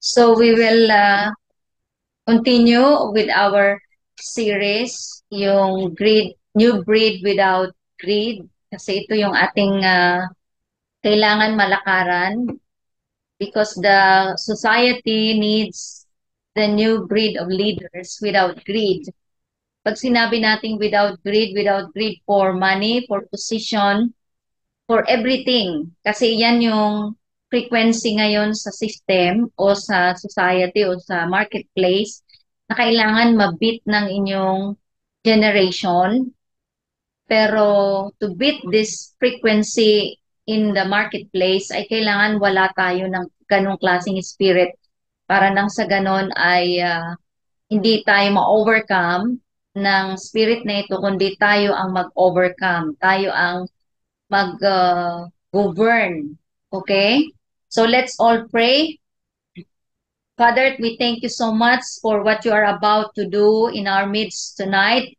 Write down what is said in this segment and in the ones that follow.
So we will continue with our series, yung new breed without greed. Kasi ito yung ating kailangan malakaran because the society needs the new breed of leaders without greed. Pag sinabi natin without greed for money, for position, for everything. Kasi yan yung frequency ngayon sa system o sa society o sa marketplace na kailangan mabit ng inyong generation. Pero to beat this frequency in the marketplace ay kailangan wala tayo ng ganong klaseng spirit para nang sa ganon ay hindi tayo ma-overcome ng spirit na ito, kundi tayo ang mag-overcome. Tayo ang mag-govern. Okay? So let's all pray. Father, we thank you so much for what you are about to do in our midst tonight.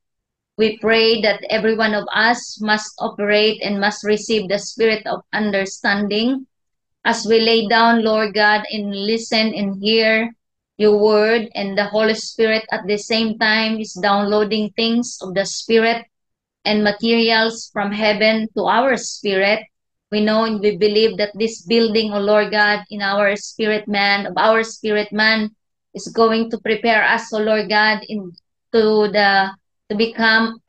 We pray that every one of us must operate and must receive the spirit of understanding as we lay down, Lord God, and listen and hear your word, and the Holy Spirit at the same time is downloading things of the Spirit and materials from heaven to our spirit. We know and we believe that this building, O Lord God, in our spirit man, of our spirit man, is going to prepare us, O Lord God, to become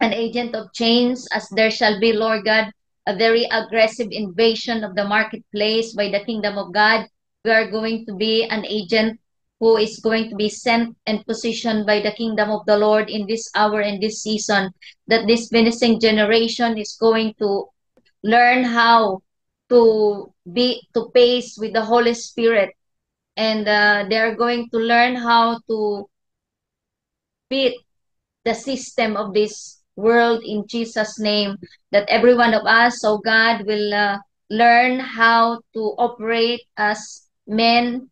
an agent of change, as there shall be, Lord God, a very aggressive invasion of the marketplace by the kingdom of God. We are going to be an agent who is going to be sent and positioned by the kingdom of the Lord in this hour and this season, that this finishing generation is going to learn how to pace with the Holy Spirit, and they're going to learn how to beat the system of this world in Jesus' name, that every one of us, oh God, will learn how to operate as men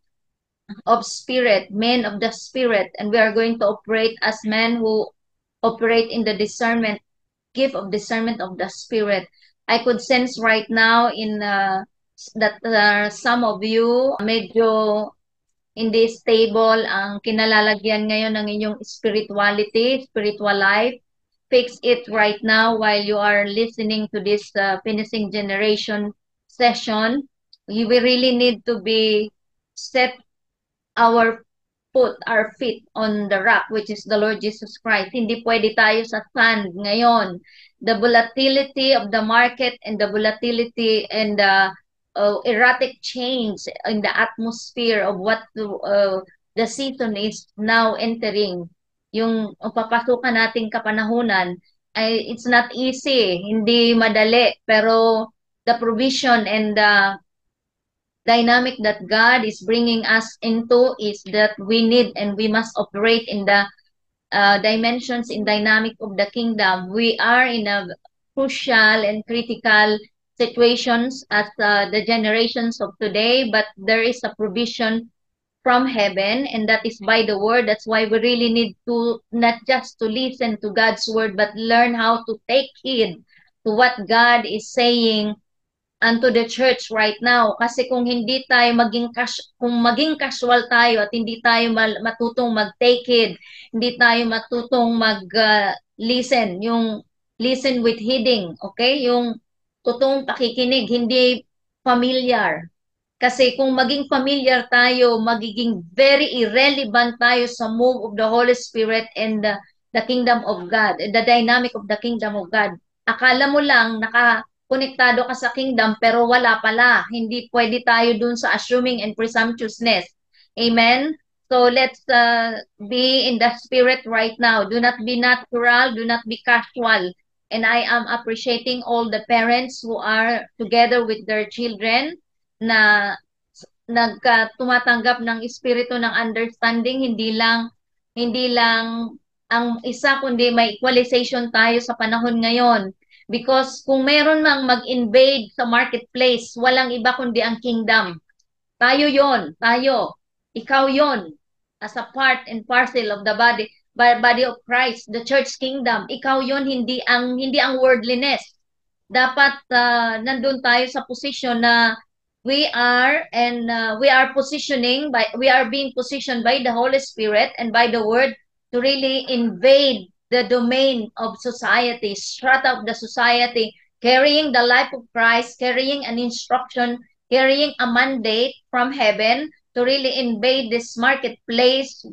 of spirit, men of the spirit, and we are going to operate as men who operate in the discernment, gift of discernment of the spirit. I could sense right now in that some of you medyo hindi stable ang kinalalagyan ngayon ng inyong spirituality, spiritual life. Fix it right now while you are listening to this finishing generation session. We really need to be set our our feet on the rock, which is the Lord Jesus Christ. Hindi pwede tayo sa sand ngayon. The volatility of the market and the volatility and the erratic change in the atmosphere of what the season is now entering. Yung papasukan nating kapanahunan, ay it's not easy, hindi madali, pero the provision and the dynamic that God is bringing us into is that we need and we must operate in the dimensions in dynamic of the kingdom. We are in a crucial and critical situations as the generations of today, but there is a provision from heaven, and that is by the word. That's why we really need to not just to listen to God's word, but learn how to take heed to what God is saying unto the church right now. Kasi kung hindi tayo kung maging casual tayo at hindi tayo matutong mag-take it, hindi tayo matutong mag-listen, yung listen with heeding, okay? Yung totoong pakikinig, hindi familiar. Kasi kung maging familiar tayo, magiging very irrelevant tayo sa move of the Holy Spirit and the kingdom of God, the dynamic of the kingdom of God. Akala mo lang konektado ka sa kingdom pero wala pala. Hindi pwede tayo dun sa assuming and presumptuousness. Amen? So let's be in the spirit right now. Do not be natural. Do not be casual. And I am appreciating all the parents who are together with their children na tumatanggap ng espiritu ng understanding, hindi lang ang isa, kundi may equalization tayo sa panahon ngayon. Because kung meron mang mag-invade sa marketplace, walang iba kundi ang kingdom. Tayo. Ikaw yon, as a part and parcel of the body of Christ, the church kingdom. Ikaw yon, hindi ang worldliness. Dapat nandun tayo sa posisyon na we are we are being positioned by the Holy Spirit and by the Word to really invade the domain of society, strata of the society, carrying the life of Christ, carrying an instruction, carrying a mandate from heaven to really invade this marketplace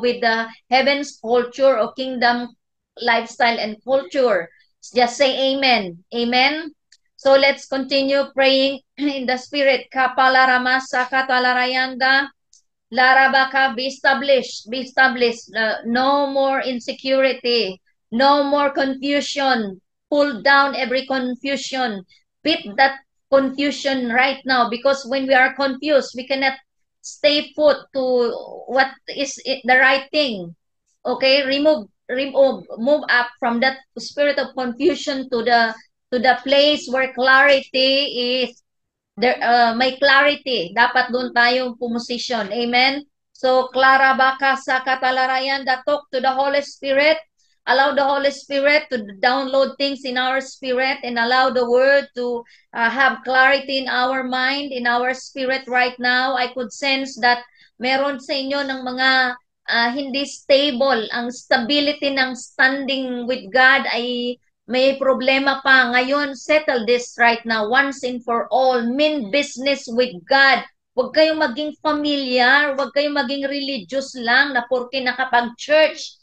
with the heaven's culture or kingdom lifestyle and culture. Just say amen. Amen. So let's continue praying in the spirit. Kapalaramasa katalarayanda. Larabaka, be established, be established. No more insecurity, no more confusion. Pull down every confusion. Beat that confusion right now, because when we are confused, we cannot stay put to what is the right thing. Okay, move up from that spirit of confusion to the place where clarity is there, may clarity. Dapat doon tayong pumosisyon. Amen? So, Clara baka sa katalarayan, talk to the Holy Spirit. Allow the Holy Spirit to download things in our spirit and allow the Word to have clarity in our mind, in our spirit right now. I could sense that meron sa inyo ng mga hindi stable. Ang stability ng standing with God ay may problema pa. Ngayon, settle this right now, once and for all. Mean business with God. Huwag kayong maging familiar, huwag kayong maging religious lang na porke nakapag-church,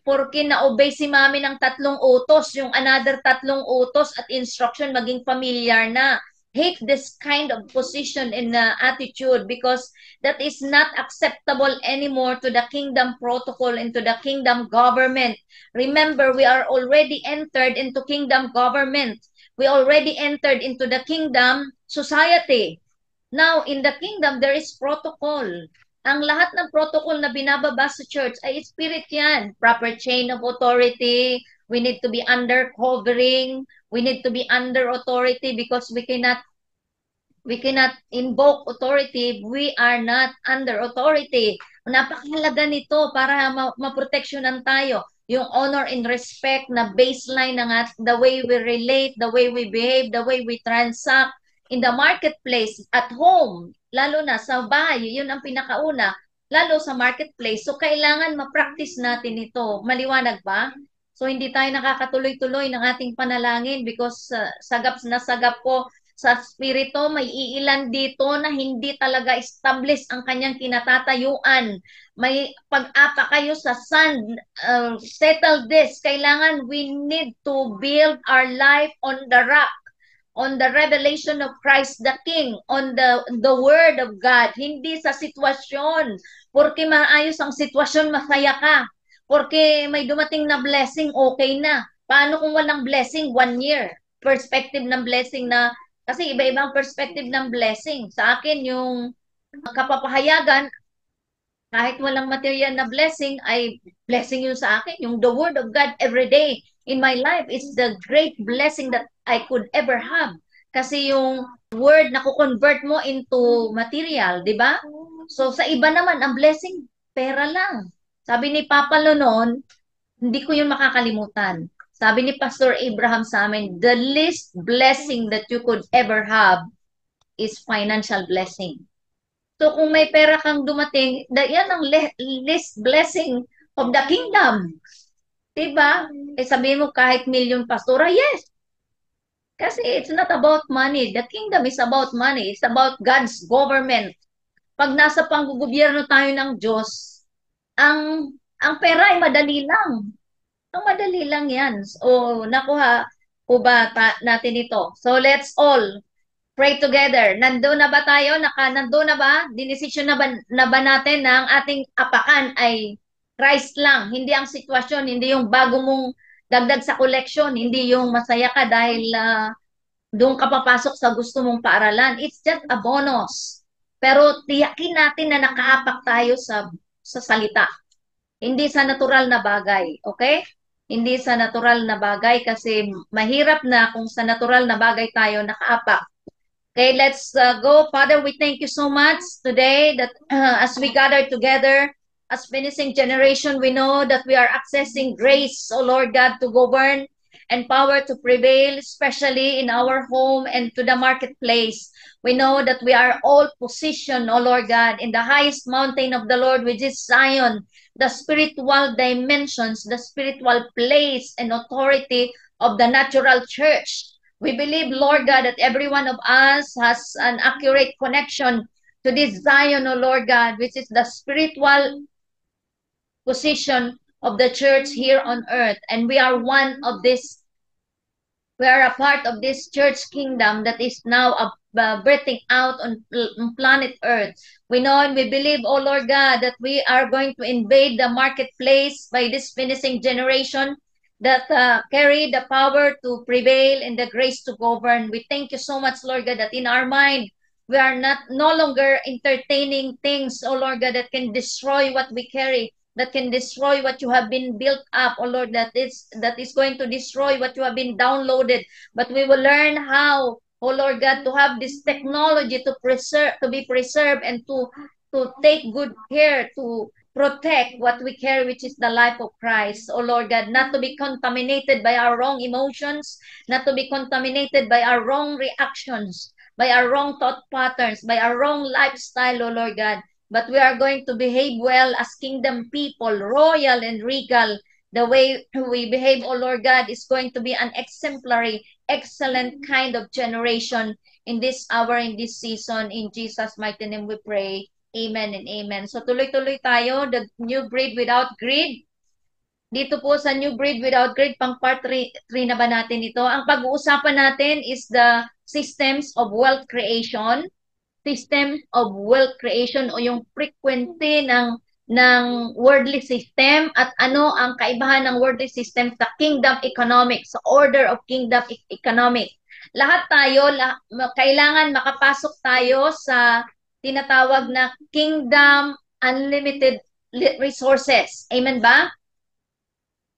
porke na-obey si mami ng 3 utos, yung another 3 utos at instruction, maging familiar na. Hate this kind of position and attitude, because that is not acceptable anymore to the kingdom protocol and to the kingdom government. Remember, we are already entered into kingdom government. We already entered into the kingdom society. Now, in the kingdom, there is protocol. Ang lahat ng protocol na binababa sa church ay spirit yan. Proper chain of authority. We need to be under covering. We need to be under authority, because we cannot invoke authority. We are not under authority. Napakahalaga nito para maproteksyonan tayo. Yung honor and respect na baseline ng the way we relate, the way we behave, the way we transact in the marketplace, at home, lalo na sa bahay, yun ang pinakauna, lalo sa marketplace. So, kailangan ma-practice natin ito. Maliwanag ba? So, hindi tayo nakakatuloy-tuloy ng ating panalangin, because sagap na sagap ko sa spirito, may iilan dito na hindi talaga establish ang kanyang kinatatayuan. May pag-apa kayo sa sand. Settle this. Kailangan we need to build our life on the rock, on the revelation of Christ the King, on the Word of God, hindi sa sitwasyon. Porque maayos ang sitwasyon, masaya ka. Porque may dumating na blessing, okay na. Paano kung walang blessing? 1 year. Perspective ng blessing na, kasi iba-ibang perspective ng blessing. Sa akin, yung kapapahayagan, kahit walang material na blessing, ay blessing yun sa akin. Yung the Word of God every day in my life is the great blessing that I could ever have. Kasi yung Word na ku-convert mo into material, di ba? So sa iba naman, ang blessing, pera lang. Sabi ni Papa Lonon, hindi ko yun makakalimutan. Sabi ni Pastor Abraham sa amin, the least blessing that you could ever have is financial blessing. So kung may pera kang dumating, yan ang least blessing of the kingdom. Diba? Eh sabihin mo kahit million pastora, yes. Kasi it's not about money. The kingdom is about money. It's about God's government. Pag nasa panggugobyerno tayo ng Diyos, ang pera ay madali lang. Ang madali lang yan. So, nakuha po ba natin ito? So, let's all pray together. Nandoon na ba tayo? Nandoon na ba? Dinesisyon na ba natin na ang ating apakan ay Christ lang? Hindi ang sitwasyon, hindi yung bago mong dagdag sa collection, hindi yung masaya ka dahil doon ka papasok sa gusto mong paaralan. It's just a bonus. Pero tiyakin natin na nakaapak tayo sa salita. Hindi sa natural na bagay. Okay? Hindi sa natural na bagay, kasi mahirap na kung sa natural na bagay tayo nakaapak. Okay, let's go. Father, we thank you so much today that as we gather together as finishing generation, we know that we are accessing grace, oh Lord God, to govern and power to prevail, especially in our home and to the marketplace. We know that we are all positioned, O Lord God, in the highest mountain of the Lord, which is Zion, the spiritual dimensions, the spiritual place and authority of the natural church. We believe, Lord God, that every one of us has an accurate connection to this Zion, O Lord God, which is the spiritual position of the church here on earth. And we are one of this, we are a part of this church kingdom that is now birthing out on planet earth. We know and we believe, oh Lord God, that we are going to invade the marketplace by this finishing generation that carry the power to prevail and the grace to govern. We thank you so much, Lord God, that in our mind, we are not no longer entertaining things, oh Lord God, that can destroy what we carry, that can destroy what you have been built up, oh Lord, that is going to destroy what you have been downloaded. But we will learn how, oh Lord God, to have this technology to preserve, to be preserved, and to take good care to protect what we carry, which is the life of Christ, oh Lord God, not to be contaminated by our wrong emotions, not to be contaminated by our wrong reactions, by our wrong thought patterns, by our wrong lifestyle, oh Lord God. But we are going to behave well as kingdom people, royal and regal. The way we behave, oh Lord God, is going to be an exemplary, excellent kind of generation in this hour, in this season. In Jesus' mighty name we pray. Amen and amen. So tuloy-tuloy tayo, the new breed without greed. Dito po sa New Breed Without Greed, pang part 3 na ba natin ito? Ang pag-uusapan natin is the systems of wealth creation, system of wealth creation o yung frequency ng worldly system at ano ang kaibahan ng worldly system sa kingdom economics, sa order of kingdom economics. Lahat tayo, kailangan makapasok tayo sa tinatawag na kingdom unlimited resources. Amen ba?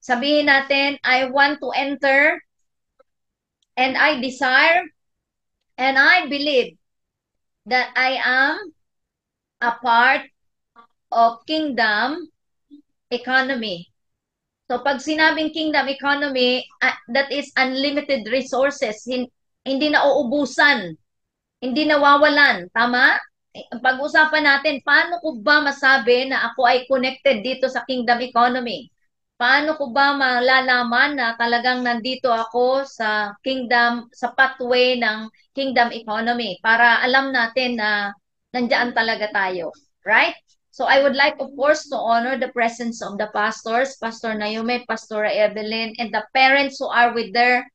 Sabihin natin, I want to enter and I desire and I believe that I am a part of kingdom economy. So pag sinabing kingdom economy, that is unlimited resources, hindi na uubusan, hindi nawawalan, tama? Pag-usapan natin, paano ko ba masabi na ako ay connected dito sa kingdom economy? Paano ko ba malalaman na talagang nandito ako sa kingdom, sa pathway ng kingdom economy para alam natin na nandiyan talaga tayo, right? So I would like, of course, to honor the presence of the pastors, Pastor Naomi, Pastor Evelyn, and the parents who are with their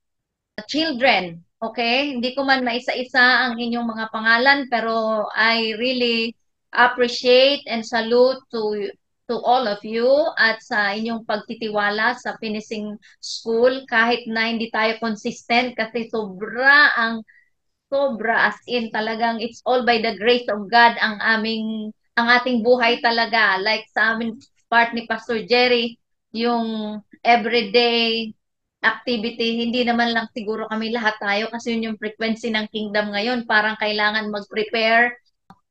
children. Okay? Hindi ko man maisa-isa ang inyong mga pangalan, pero I really appreciate and salute to all of you at sa inyong pagtitiwala sa finishing school kahit na hindi tayo consistent kasi sobra as in talagang it's all by the grace of God ang ating buhay talaga, like sa amin part ni Pastor Jerry, yung everyday activity, hindi naman lang siguro kami lahat tayo kasi yun yung frequency ng kingdom ngayon, parang kailangan mag-prepare.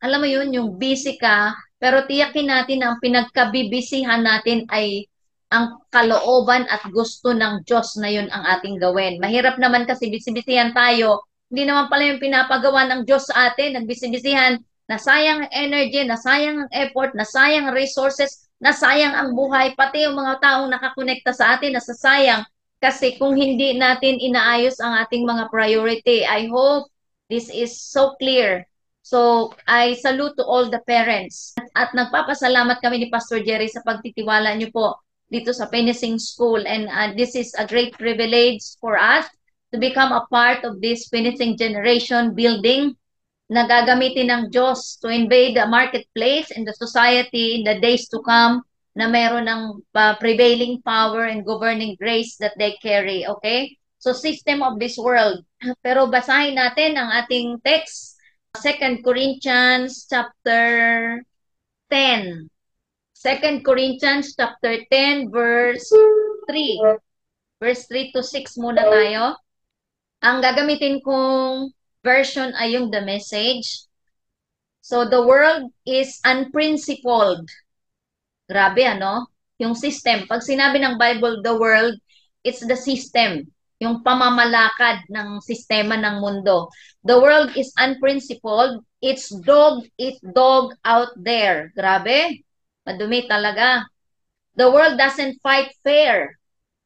Alam mo yun, yung busy ka, pero tiyakin natin na ang pinagkabibisihan natin ay ang kalooban at gusto ng Diyos na yun ang ating gawin. Mahirap naman kasi bisibisihan tayo. Hindi naman pala yung pinapagawa ng Diyos sa atin, nagbisibisihan, nasayang ang energy, nasayang ang effort, nasayang ang resources, nasayang ang buhay, pati yung mga taong nakakonekta sa atin, nasasayang. Kasi kung hindi natin inaayos ang ating mga priority, I hope this is so clear. So, I salute to all the parents. At nagpapasalamat kami ni Pastor Jerry sa pagtitiwala niyo po dito sa finishing school. And this is a great privilege for us to become a part of this finishing generation building na gagamitin ng Diyos to invade the marketplace and the society in the days to come na meron ng prevailing power and governing grace that they carry. Okay? So, system of this world. Pero basahin natin ang ating text. 2 Corinthians chapter 10. 2 Corinthians chapter 10 verse 3. Verse 3 to 6 muna tayo. Ang gagamitin kong version ay yung The Message. So the world is unprincipled. Grabe ano? Yung system. Pag sinabi ng Bible, the world, it's the system. yung pamamalakad ng sistema ng mundo. The world is unprincipled. It's dog eat dog out there. Grabe. Madumi talaga. The world doesn't fight fair,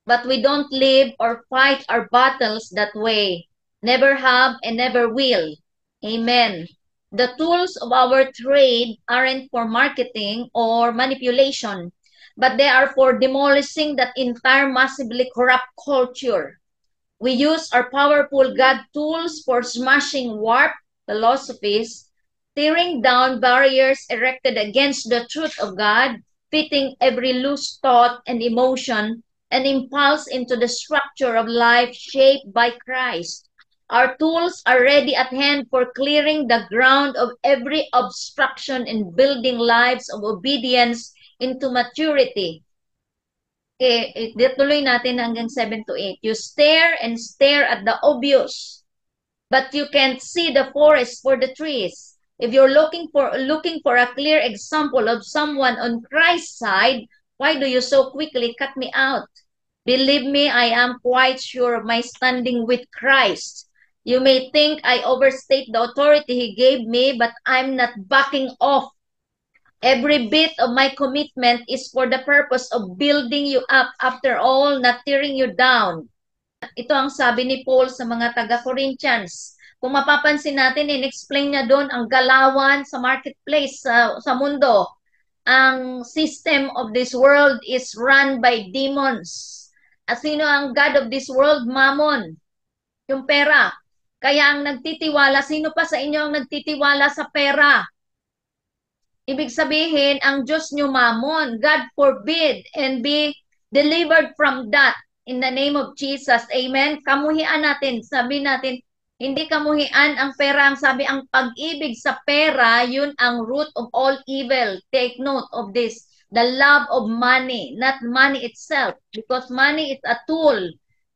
but we don't live or fight our battles that way. Never have and never will. Amen. The tools of our trade aren't for marketing or manipulation, but they are for demolishing that entire massively corrupt culture. We use our powerful God tools for smashing warped philosophies, tearing down barriers erected against the truth of God, fitting every loose thought and emotion and impulse into the structure of life shaped by Christ. Our tools are ready at hand for clearing the ground of every obstruction and building lives of obedience into maturity. Tuloy natin hanggang 7 to 8. You stare and stare at the obvious, but you can't see the forest for the trees. If you're looking for a clear example of someone on Christ's side, why do you so quickly cut me out? Believe me, I am quite sure of my standing with Christ. You may think I overstate the authority He gave me, but I'm not backing off. Every bit of my commitment is for the purpose of building you up, after all, not tearing you down. Ito ang sabi ni Paul sa mga taga-Corinthians. Kung mapapansin natin, in-explain niya doon ang galawan sa marketplace, sa mundo. Ang system of this world is run by demons. At sino ang God of this world? Mammon. Yung pera. Kaya ang nagtitiwala, sino pa sa inyo ang nagtitiwala sa pera? Ibig sabihin, ang Diyos nyo Mammon, God forbid, and be delivered from that in the name of Jesus. Amen? Kamuhian natin, sabi natin, hindi kamuhian ang pera. Ang sabi, ang pag-ibig sa pera, yun ang root of all evil. Take note of this. The love of money, not money itself. Because money is a tool.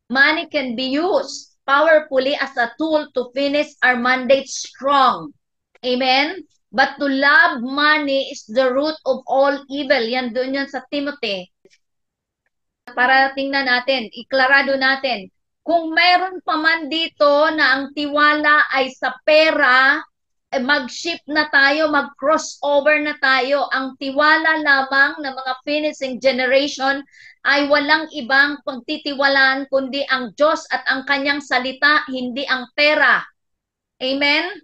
Money can be used powerfully as a tool to finish our mandate strong. Amen? But to love money is the root of all evil. Yan doon yan sa Timothy. Para tingnan natin, iklarado natin. Kung mayroon pa man dito na ang tiwala ay sa pera, mag-shift na tayo, mag-crossover na tayo. Ang tiwala lamang ng mga finishing generation ay walang ibang pagtitiwalaan kundi ang Diyos at ang kanyang salita, hindi ang pera. Amen?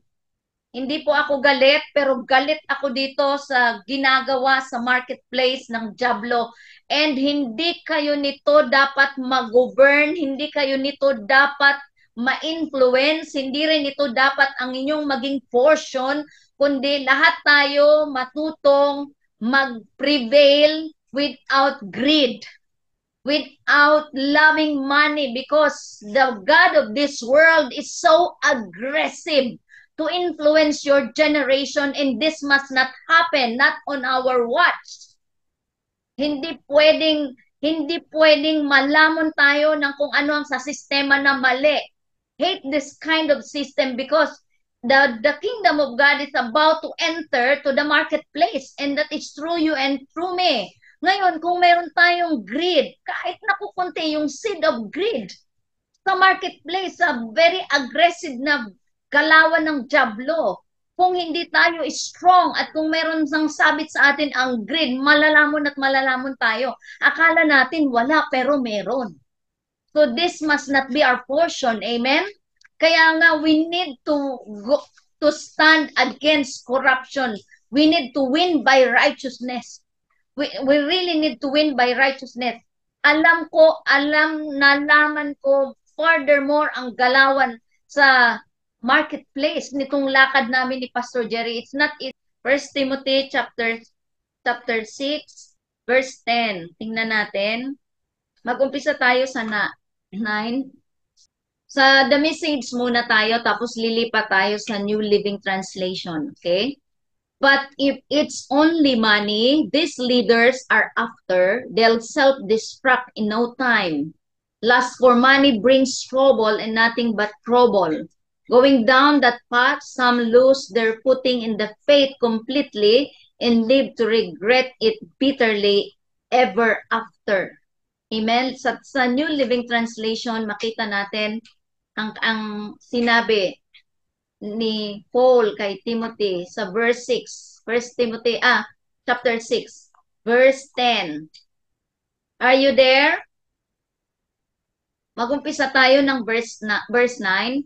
Hindi po ako galit, pero galit ako dito sa ginagawa sa marketplace ng Diablo. And hindi kayo nito dapat mag-govern, hindi kayo nito dapat ma-influence, hindi rin ito dapat ang inyong maging portion, kundi lahat tayo matutong mag-prevail without greed, without loving money, because the God of this world is so aggressive to influence your generation, and this must not happen, not on our watch. Hindi pwedeng malamon tayo ng kung ano ang sa sistema na mali. Hate this kind of system because the kingdom of God is about to enter to the marketplace, and that is through you and through me. Ngayon, kung meron tayong greed, kahit nakukunti yung seed of greed sa marketplace, sa very aggressive na galawan ng Diablo. Kung hindi tayo strong at kung meron sang sabit sa atin ang greed, malalamon at malalamon tayo. Akala natin wala, pero meron. So this must not be our portion. Amen? Kaya nga, we need to stand against corruption. We need to win by righteousness. We really need to win by righteousness. Nalaman ko, furthermore, ang galawan sa marketplace nitong lakad namin ni Pastor Jerry. It's not it. 1 Timothy chapter 6 verse 10. Tingnan natin. Mag-umpisa tayo sa 9. Sa The Message muna tayo, tapos lilipat tayo sa New Living Translation. Okay? But if it's only money these leaders are after, they'll self-destruct in no time. Lust for money brings trouble and nothing but trouble. Going down that path, some lose their footing in the faith completely and live to regret it bitterly ever after. Amen. Sa New Living Translation, makita natin ang sinabi ni Paul kay Timothy sa verse 6. Chapter 6, verse 10. Are you there? Mag-umpisa tayo ng verse 9.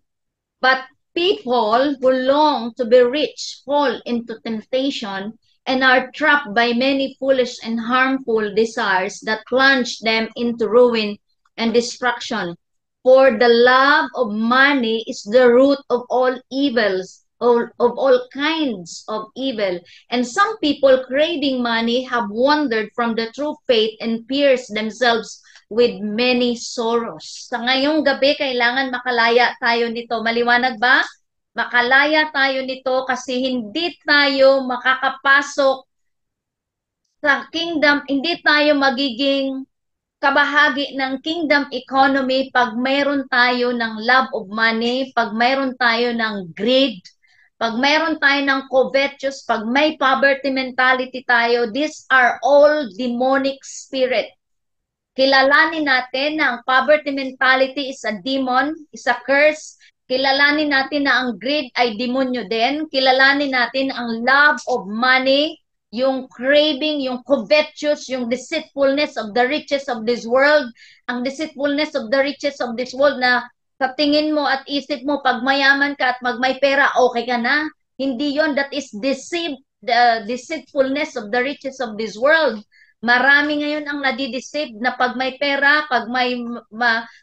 But people who long to be rich fall into temptation and are trapped by many foolish and harmful desires that plunge them into ruin and destruction. For the love of money is the root of all evils, of all kinds of evil. And some people craving money have wandered from the true faith and pierced themselves with many sorrows. Sa ngayong gabi, kailangan makalaya tayo nito. Maliwanag ba? Makalaya tayo nito kasi hindi tayo makakapasok sa kingdom, hindi tayo magiging kabahagi ng kingdom economy pag mayroon tayo ng love of money, pag mayroon tayo ng greed, pag mayroon tayo ng covetous, pag may poverty mentality tayo. These are all demonic spirit. Kilalanin natin na ang poverty mentality is a demon, is a curse. Kilalanin natin na ang greed ay demonyo din. Kilalanin natin ang love of money, yung craving, yung covetous, yung deceitfulness of the riches of this world, ang deceitfulness of the riches of this world na sa tingin mo at isip mo, pag mayaman ka at magmay pera, okay ka na. Hindi yon, that is the deceitfulness of the riches of this world. Marami ngayon ang nadideceive na pag may pera, pag may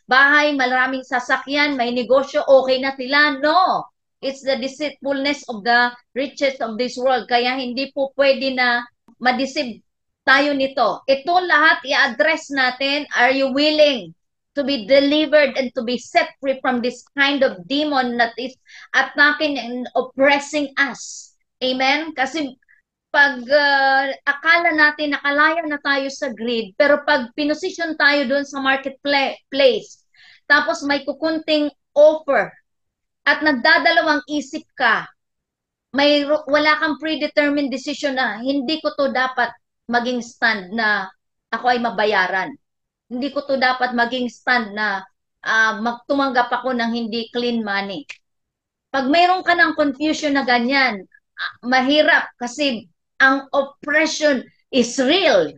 bahay, maraming sasakyan, may negosyo, okay na sila. No! It's the deceitfulness of the riches of this world. Kaya hindi po pwede na madeceive tayo nito. Ito lahat i-address natin. Are you willing to be delivered and to be set free from this kind of demon that is attacking and oppressing us? Amen? Kasi pag akala natin nakalaya na tayo sa greed, pero pag pinosisyon tayo doon sa marketplace, tapos may kukunting offer, at nagdadalawang isip ka, wala kang predetermined decision na hindi ko to dapat maging stand na ako ay mabayaran. Hindi ko to dapat maging stand na magtumanggap ako ng hindi clean money. Pag mayroon ka ng confusion na ganyan, mahirap kasi ang oppression is real.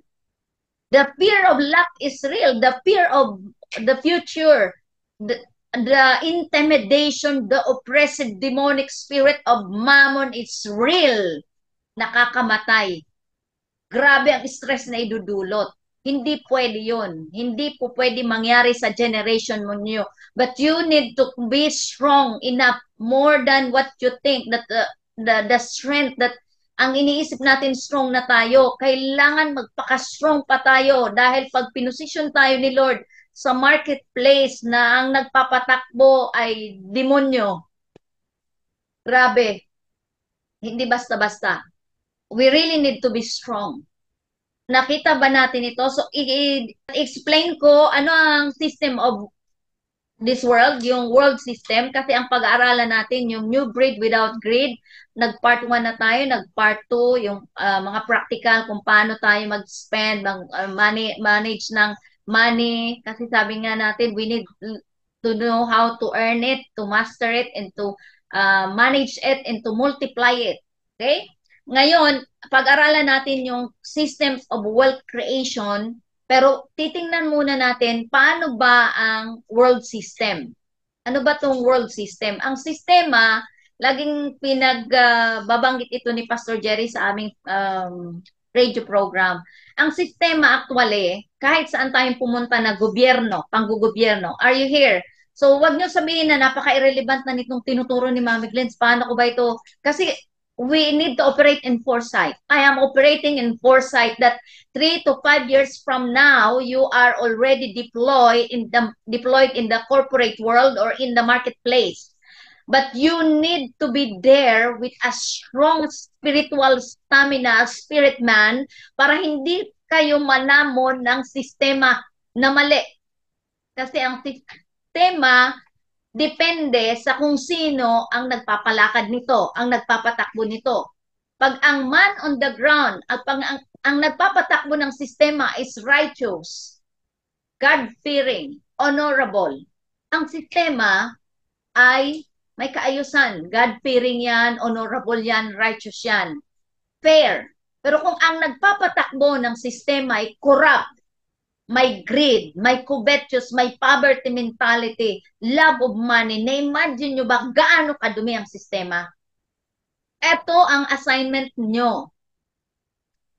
The fear of lack is real. The fear of the future, the intimidation, the oppressive demonic spirit of mammon is real. Nakakamatay. Grabe ang stress na idudulot. Hindi pwede yun. Hindi po pwede mangyari sa generation mo niyo. But you need to be strong enough more than what you think, that the strength that ang iniisip natin strong na tayo. Kailangan magpaka-strong pa tayo dahil pag pinosisyon tayo ni Lord sa marketplace na ang nagpapatakbo ay demonyo. Grabe. Hindi basta-basta. We really need to be strong. Nakita ba natin ito? So, i-explain ko ano ang system of this world, yung world system, kasi ang pag-aaralan natin, yung new breed without greed, nag-part 1 na tayo, nag-part 2, yung mga practical kung paano tayo mag-spend, manage ng money, kasi sabi nga natin, we need to know how to earn it, to master it, and to manage it, and to multiply it. Okay? Ngayon, pag-aralan natin yung systems of wealth creation, pero titingnan muna natin paano ba ang world system. Ano ba tong world system? Ang sistema, laging pinagbabanggit ito ni Pastor Jerry sa aming radio program. Ang sistema actually, kahit saan tayong pumunta na gobyerno, panggugobyerno, are you here? So, wag nyo sabihin na napaka-irrelevant na nitong tinuturo ni Mami Glens. Paano ko ba ito? Kasi we need to operate in foresight. I am operating in foresight that 3 to 5 years from now, you are already deployed in the corporate world or in the marketplace. But you need to be there with a strong spiritual stamina, spirit man, para hindi kayo manamon ng sistema na mali. Kasi ang sistema depende sa kung sino ang nagpapalakad nito, ang nagpapatakbo nito. Pag ang man on the ground, ang nagpapatakbo ng sistema is righteous, God-fearing, honorable. Ang sistema ay may kaayusan. God-fearing yan, honorable yan, righteous yan, fair. Pero kung ang nagpapatakbo ng sistema ay corrupt, may greed, may covetous, may poverty mentality, love of money, na-imagine nyo ba gaano kadumi ang sistema? Ito ang assignment nyo.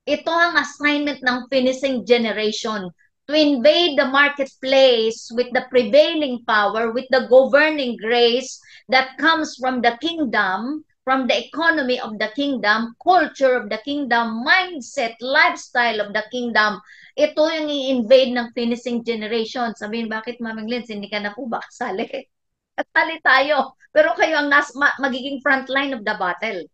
Ito ang assignment ng finishing generation, to invade the marketplace with the prevailing power, with the governing grace that comes from the kingdom, from the economy of the kingdom, culture of the kingdom, mindset, lifestyle of the kingdom. Ito yung i-invade ng finishing generation. Sabihin, bakit Maming Lins, hindi ka na po ba kasali? Kasali tayo. Pero kayo ang magiging frontline of the battle.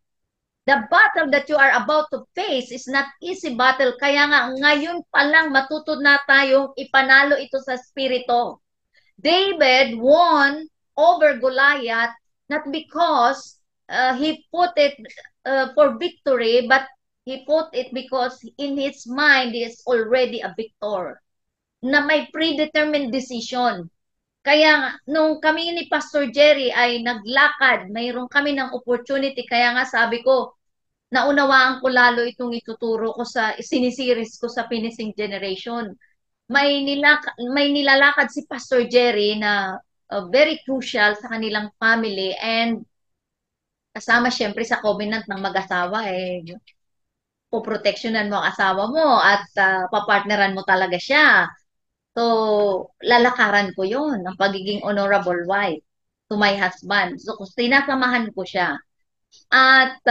The battle that you are about to face is not easy battle. Kaya nga, ngayon pa lang matuto na tayong ipanalo ito sa spirito. David won over Goliath not because he put it for victory, but he put it because in his mind he is already a victor. Na may predetermined decision. Kaya nung kami ni Pastor Jerry ay naglakad, mayroon kami ng opportunity. Kaya nga sabi ko, naunawaan ko lalo itong ituturo ko sa sinisiris ko sa finishing generation. May nilalakad si Pastor Jerry na very crucial sa kanilang family, and kasama syempre sa covenant ng mag-asawa poproteksyonan mo ang asawa mo at papartneran mo talaga siya. So, lalakaran ko yon ang pagiging honorable wife to my husband. So, sinasamahan ko siya. At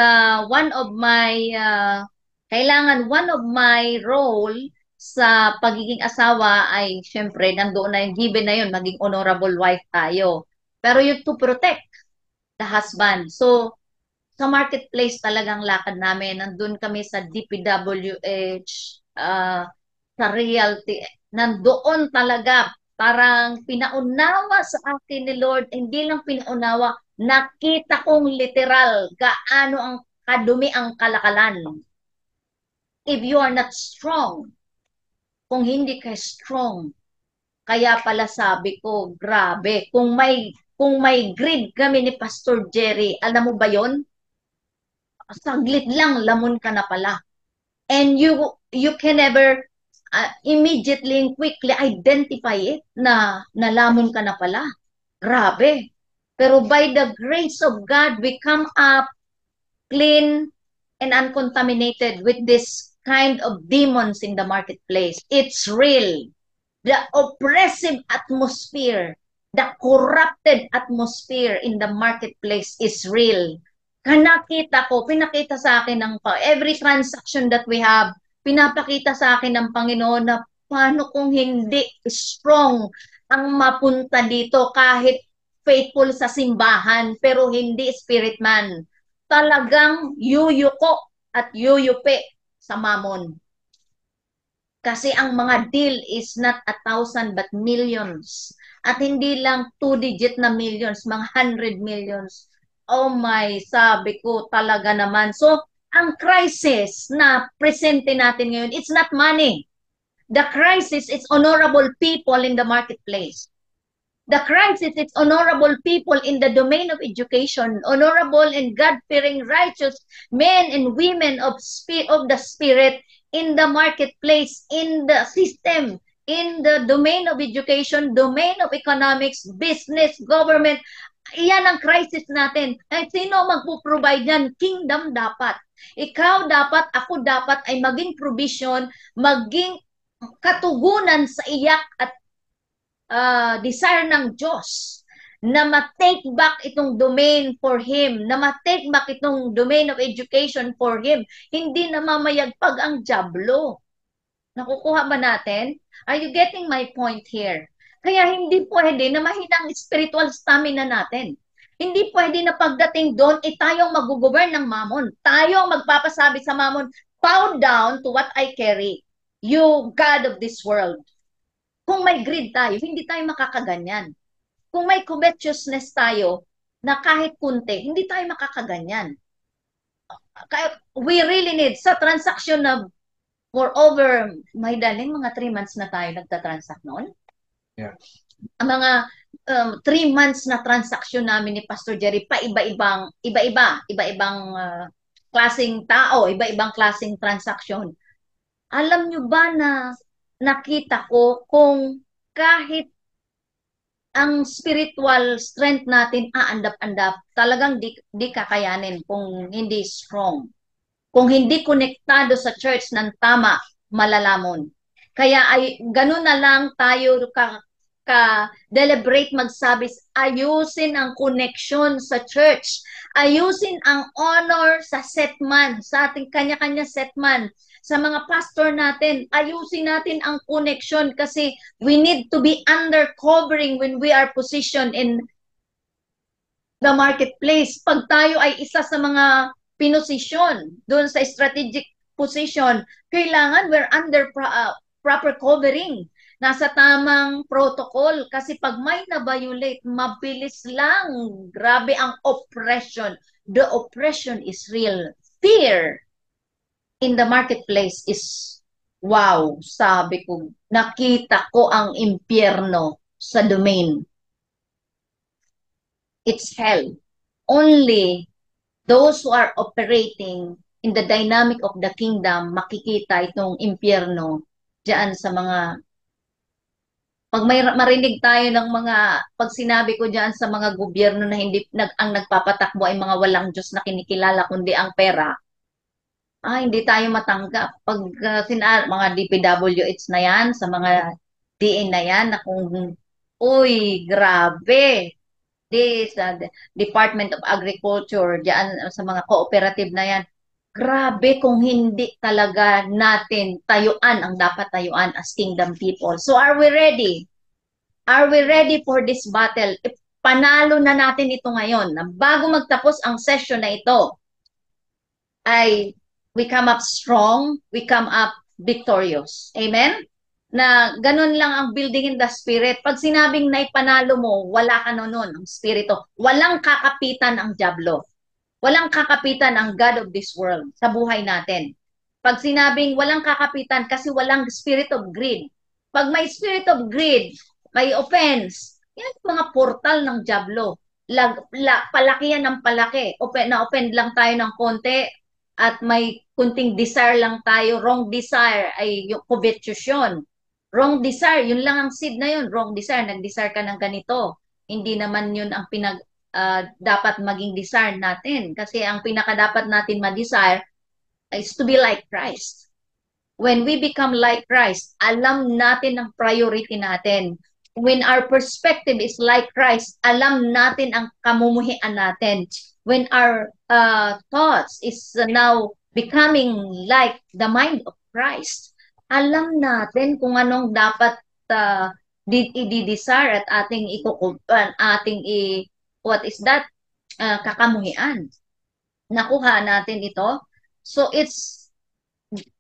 one of my role sa pagiging asawa ay syempre nandoon na yung given na yun, maging honorable wife tayo. Pero yung to protect the husband. So, sa marketplace talagang lakad namin. Nandun kami sa DPWH, sa realty. Nandoon talaga parang pinaunawa sa akin ni Lord. Hindi lang pinaunawa, nakita kong literal gaano ang kadumi ang kalakalan. If you are not strong, kung hindi ka strong, kaya pala sabi ko, grabe, kung may greed kami ni Pastor Jerry, alam mo ba yon? Saglit lang, lamon ka na pala. And you can never immediately and quickly identify it na nalamon ka na pala. Grabe. Pero by the grace of God, we come up clean and uncontaminated with this kind of demons in the marketplace. It's real. The oppressive atmosphere, the corrupted atmosphere in the marketplace is real. Nakita ko, pinakita sa akin ng every transaction that we have, pinapakita sa akin ng Panginoon na paano kung hindi strong ang mapunta dito kahit faithful sa simbahan pero hindi spirit man. Talagang yuyuko at yuyupi sa mamon. Kasi ang mga deal is not 1,000 but millions. At hindi lang 2-digit na millions, mga 100 millions. Oh my, sabi ko talaga naman. So, ang crisis na presente natin ngayon, it's not money. The crisis is honorable people in the marketplace. The crisis is honorable people in the domain of education, honorable and God-fearing righteous men and women of the Spirit in the marketplace, in the system, in the domain of education, domain of economics, business, government. Iyan ang crisis natin. Ay, sino magpo-provide yan? Kingdom dapat. Ikaw dapat, ako dapat ay maging provision, maging katugunan sa iyak at desire ng Diyos na ma-take back itong domain for Him, na ma-take back itong domain of education for Him. Hindi na mamayagpag ang dyablo. Nakukuha ba natin? Are you getting my point here? Kaya hindi pwede na mahina ang spiritual stamina natin. Hindi pwede na pagdating doon, tayo ang mag-govern ng mamon. Tayo ang magpapasabi sa mamon, bow down to what I carry. You God of this world. Kung may greed tayo, hindi tayo makakaganyan. Kung may covetousness tayo, na kahit kunti, hindi tayo makakaganyan. We really need, sa transaction na moreover, may daling mga 3 months na tayo nagtatransact noon. Yeah. Ang mga 3 months na transaksyon namin ni Pastor Jerry, iba-ibang klaseng tao, iba-ibang klaseng transaksyon. Alam nyo ba na nakita ko kung kahit ang spiritual strength natin aandap-andap, talagang di kakayanin kung hindi strong. Kung hindi konektado sa church ng tama, malalamon. Kaya ay ganun na lang tayo deliberate magsabi, ayusin ang connection sa church. Ayusin ang honor sa setman, sa ating kanya-kanya setman, sa mga pastor natin. Ayusin natin ang connection kasi we need to be under covering when we are positioned in the marketplace. Pag tayo ay isa sa mga pinosisyon doon sa strategic position, kailangan we're under proper covering. Nasa tamang protocol. Kasi pag may na-violate, mabilis lang. Grabe ang oppression. The oppression is real. Fear in the marketplace is, wow, sabi ko, nakita ko ang impyerno sa domain. It's hell. Only those who are operating in the dynamic of the kingdom, makikita itong impyerno diyan sa mga, pag may marinig tayo ng mga, pag sinabi ko diyan sa mga gobyerno na ang nagpapatakbo ay mga walang Diyos na kinikilala kundi ang pera, hindi tayo matanggap. Pag mga DPWH na yan, sa mga DA na yan, na kung, uy, grabe, sa Department of Agriculture, diyan sa mga cooperative na yan, grabe kung hindi talaga natin tayuan ang dapat tayuan as kingdom people. So are we ready? Are we ready for this battle? Panalo na natin ito ngayon. Bago magtapos ang session na ito, ay we come up strong, we come up victorious. Amen? Na ganun lang ang building in the spirit. Pag sinabing naipanalo mo, wala ka nun, ang spirito. Walang kakapitan ang diablo. Walang kakapitan ang God of this world sa buhay natin. Pag sinabing walang kakapitan kasi walang spirit of greed. Pag may spirit of greed, may offense, yan yung mga portal ng diablo. Palaki yan ng palaki. Na-offend lang tayo ng konti at may kunting desire lang tayo. Wrong desire ay yung covetous. Wrong desire, yun lang ang seed na yun. Wrong desire, nag-desire ka ng ganito. Hindi naman yun ang dapat maging desire natin. Kasi ang pinaka dapat natin ma-desire is to be like Christ. When we become like Christ, alam natin ang priority natin. When our perspective is like Christ, alam natin ang kamumuhian natin. When our thoughts is now becoming like the mind of Christ, alam natin kung anong dapat i-desire at what is that? Kakamuhian. Nakuha natin ito. So it's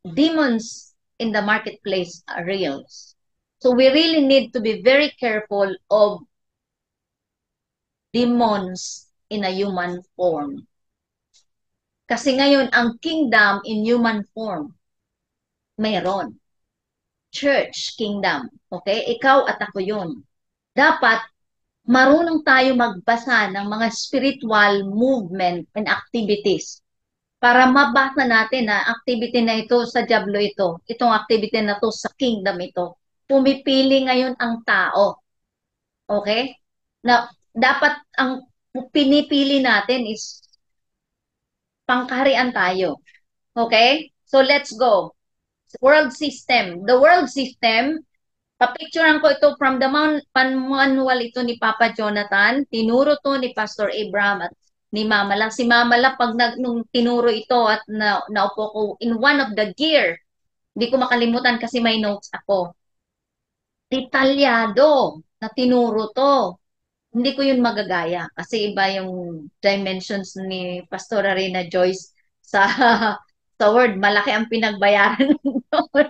demons in the marketplace are real. So we really need to be very careful of demons in a human form. Kasi ngayon, ang kingdom in human form, mayroon. Church kingdom. Okay? Ikaw at ako yun. Dapat marunong tayo magbasa ng mga spiritual movement and activities para mabasa natin na activity na ito sa diablo ito, itong activity na to sa kingdom ito. Pumipili ngayon ang tao. Okay? Na dapat ang pinipili natin is pangkaharian tayo. Okay? So let's go. World system. The world system, papicturean ko ito from the manual ito ni Papa Jonathan. Tinuro to ni Pastor Abraham at ni Mama lang. Si Mama lang, nung tinuro ito at naupo ko in one of the gear, hindi ko makalimutan kasi may notes ako. Detalyado na tinuro to. Hindi ko yun magagaya kasi iba yung dimensions ni Pastor Arena Joyce sa sa word. Malaki ang pinagbayaran doon.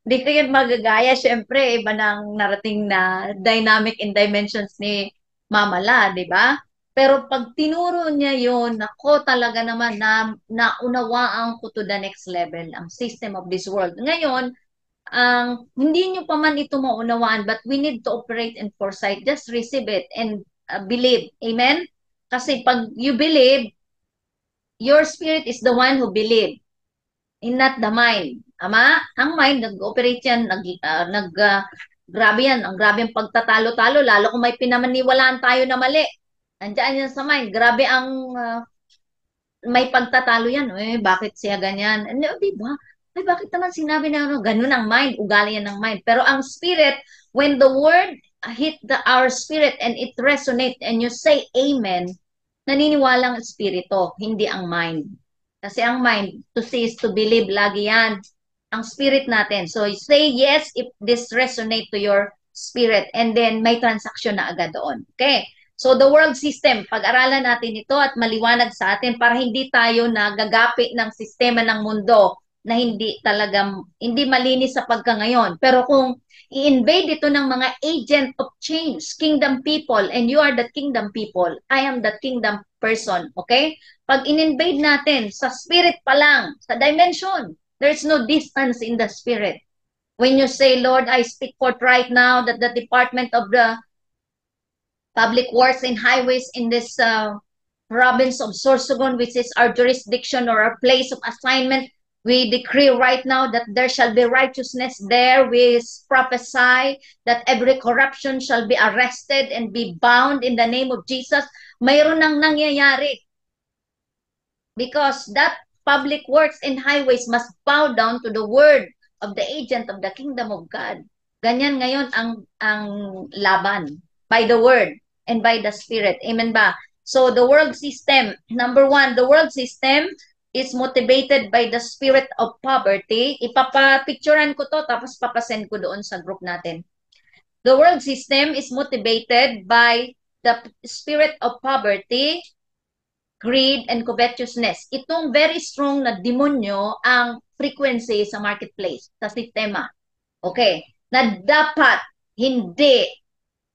Hindi ko yun magagaya. Siyempre, iba nang narating na dynamic in dimensions ni Mama La, di ba? Pero pag tinuro niya yun, ako talaga naman naunawaan ko to the next level, ang system of this world. Ngayon, hindi nyo pa man ito maunawaan, but we need to operate in foresight. Just receive it and believe. Amen? Kasi pag you believe, your spirit is the one who believe, and not the mind. Ama? Ang mind, nag-operate yan, grabe yan, ang grabe ang pagtatalo-talo, lalo kung may pinamaniwalaan tayo na mali. Andiyan yan sa mind. Grabe ang may pagtatalo yan. Bakit siya ganyan? Di ba? Ay, bakit naman sinabi na ano? Ganun ang mind. Ugali yan ng mind. Pero ang spirit, when the word hit our spirit and it resonate and you say amen, naniniwala ang espiritu, hindi ang mind. Kasi ang mind, to see is to believe, lagi yan. Ang spirit natin. So, you say yes if this resonate to your spirit. And then, may transaction na agad doon. Okay? So the world system, pag-aralan natin ito at maliwanag sa atin para hindi tayo nagagapi ng sistema ng mundo na hindi malinis sa pagkangayon. Pero kung i-invade ito ng mga agent of change, kingdom people, and you are the kingdom people, I am the kingdom person, okay? Pag in-invade natin, sa spirit pa lang, sa dimension, there's no distance in the spirit. When you say, Lord, I speak forth right now that the Department of the Public Works and Highways in this province of Sorsogon, which is our jurisdiction or our place of assignment, we decree right now that there shall be righteousness there. We prophesy that every corruption shall be arrested and be bound in the name of Jesus. Mayroon nang nangyayari. Because that public works and highways must bow down to the word of the agent of the kingdom of God. Ganyan ngayon ang laban. By the word and by the spirit. Amen ba? So the world system, number one, the world system is motivated by the spirit of poverty. Ipapapicturean ko to, tapos papasend ko doon sa group natin. The world system is motivated by the spirit of poverty, greed, and covetousness. Itong very strong na demonyo ang frequency sa marketplace, sa sistema. Okay? Na dapat hindi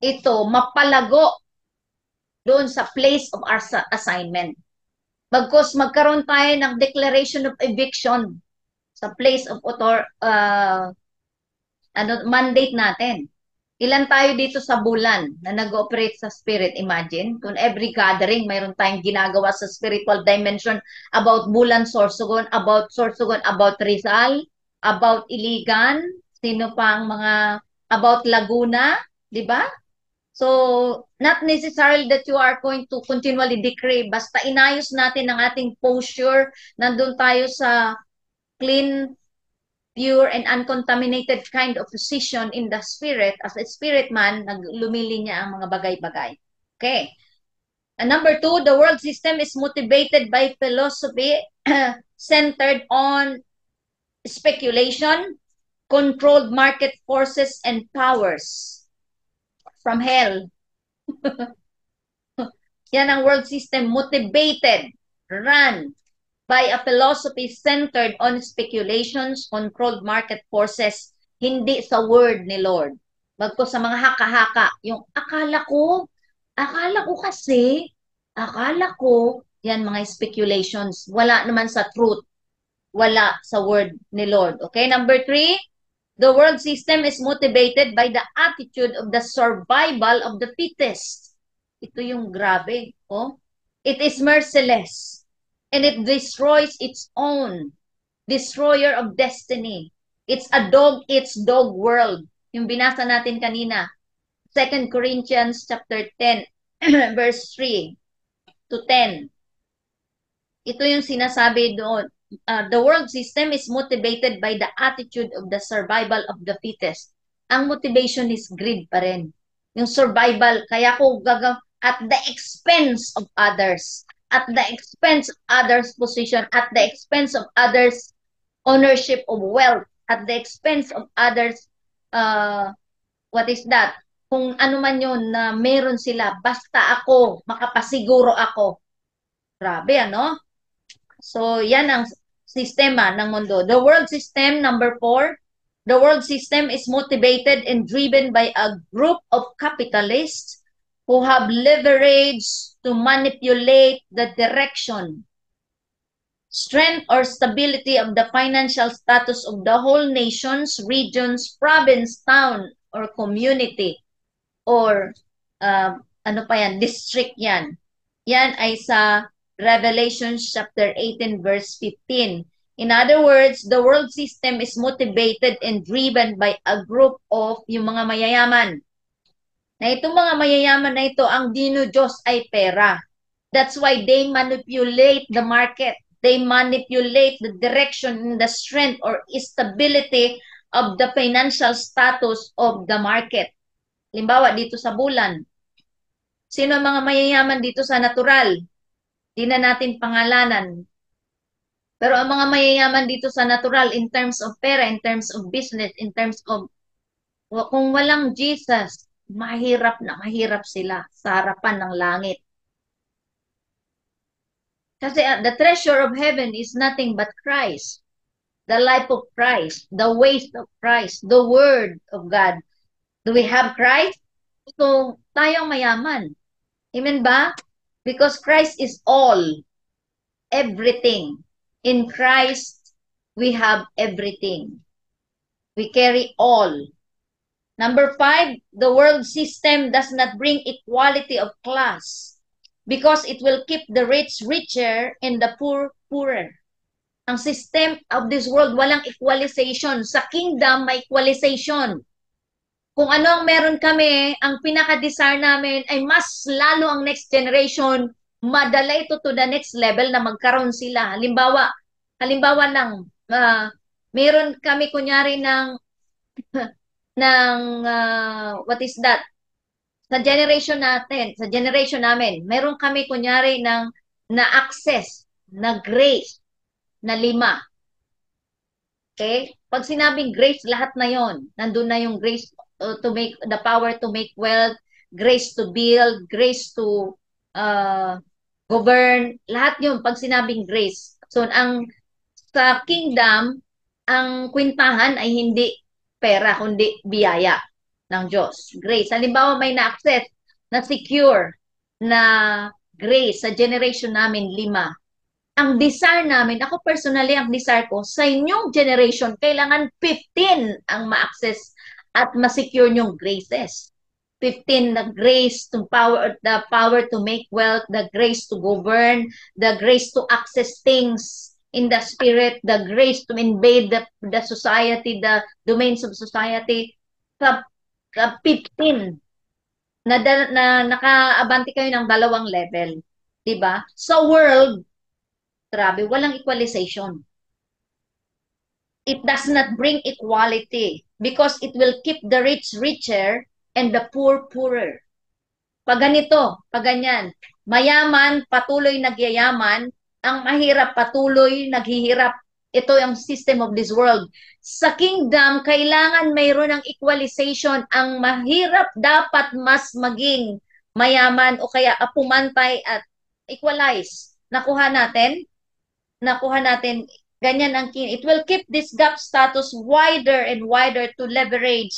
ito mapalago doon sa place of our assignment. Bagkus magkaroon tayo ng declaration of eviction sa place of mandate natin. Ilan tayo dito sa bulan na nag-operate sa spirit? Imagine, kung every gathering, mayroon tayong ginagawa sa spiritual dimension about Bulan Sorsogon, about Rizal, about Iligan, sino pang mga, about Laguna, di ba? So, not necessarily that you are going to continually decree, basta inayos natin ang ating posture, nandun tayo sa clean, pure, and uncontaminated kind of position in the spirit. As a spirit man, lumili niya ang mga bagay-bagay. Okay. And number two, the world system is motivated by philosophy centered on speculation, controlled market forces, and powers from hell. Yan ang world system, motivated, run by a philosophy centered on speculations, controlled market forces, hindi sa word ni Lord. Bagko sa mga haka-haka, yung akala ko kasi, yan mga speculations, wala naman sa truth, wala sa word ni Lord. Okay, number three, the world system is motivated by the attitude of the survival of the fittest. Ito yung grabe. Oh? It is merciless. And it destroys its own. Destroyer of destiny. It's a dog-eats-dog world. Yung binasa natin kanina. 2 Corinthians chapter 10, verse 3 to 10. Ito yung sinasabi doon. The world system is motivated by the attitude of the survival of the fittest. Ang motivation is greed pa rin. Yung survival, kaya ko at the expense of others, at the expense of others' position, at the expense of others' ownership of wealth, at the expense of others, what is that? Kung ano man yun na meron sila, basta ako, makapasiguro ako. Grabe, ano? So, yan ang sistema ng mundo. The world system, number 4, the world system is motivated and driven by a group of capitalists who have leverage to manipulate the direction. strength or stability of the financial status of the whole nations, regions, province, town, or community, or ano pa yan, district yan. Yan ay sa Revelation chapter 18 verse 15. In other words, the world system is motivated and driven by a group of yung mga mayayaman. Na itong mga mayayaman na ito, ang dino-Diyos ay pera. That's why they manipulate the market. They manipulate the direction and the strength or stability of the financial status of the market. Halimbawa, dito sa bulan, sino ang mga mayayaman dito sa natural? Di na natin pangalanan. Pero ang mga mayayaman dito sa natural in terms of pera, in terms of business, in terms of kung walang Jesus, mahirap na mahirap sila sa harapan ng langit. Kasi the treasure of heaven is nothing but Christ. The life of Christ, the ways of Christ, the word of God. Do we have Christ? So, tayong mayaman. Amen ba? Because Christ is all, everything. In Christ, we have everything. We carry all. Number 5, the world system does not bring equality of class because it will keep the rich richer and the poor poorer. Ang system of this world, walang equalization. Sa kingdom, may equalization. Kung ano ang meron kami, ang pinaka-desire namin ay mas lalo ang next generation, madala ito to the next level na magkaroon sila. Halimbawa lang, meron kami kunyari ng what is that? Sa generation namin, meron kami kunyari ng na access, na grace, na 5. Okay? Pag sinabing grace, lahat na yon. Nandun na yung grace to make, the power to make wealth, grace to build, grace to govern, lahat yun pag sinabing grace. So, sa kingdom, ang kwintahan ay hindi pera, kundi biyaya ng Diyos. Grace. Halimbawa, may na-access, na-secure, na grace sa generation namin 5. Ang desire namin, ako personally, ang desire ko, sa inyong generation, kailangan 15 ang ma-access at ma-secure yung graces. 15, the grace to power, the power to make wealth, the grace to govern, the grace to access things in the spirit, the grace to invade the society, the domains of society. Sa 15, na nakaabante kayo ng 2 level. Diba? Sa world, grabe, walang equalization. It does not bring equality because it will keep the rich richer and the poor poorer. Pag ganito, pag ganyan, mayaman patuloy nagyayaman, ang mahirap patuloy naghihirap. Ito yung system of this world. Sa kingdom, kailangan mayroon ng equalization. Ang mahirap dapat mas maging mayaman o kaya pumantay at equalize. Nakuha natin? Ganyan ang it will keep this gap status wider and wider to leverage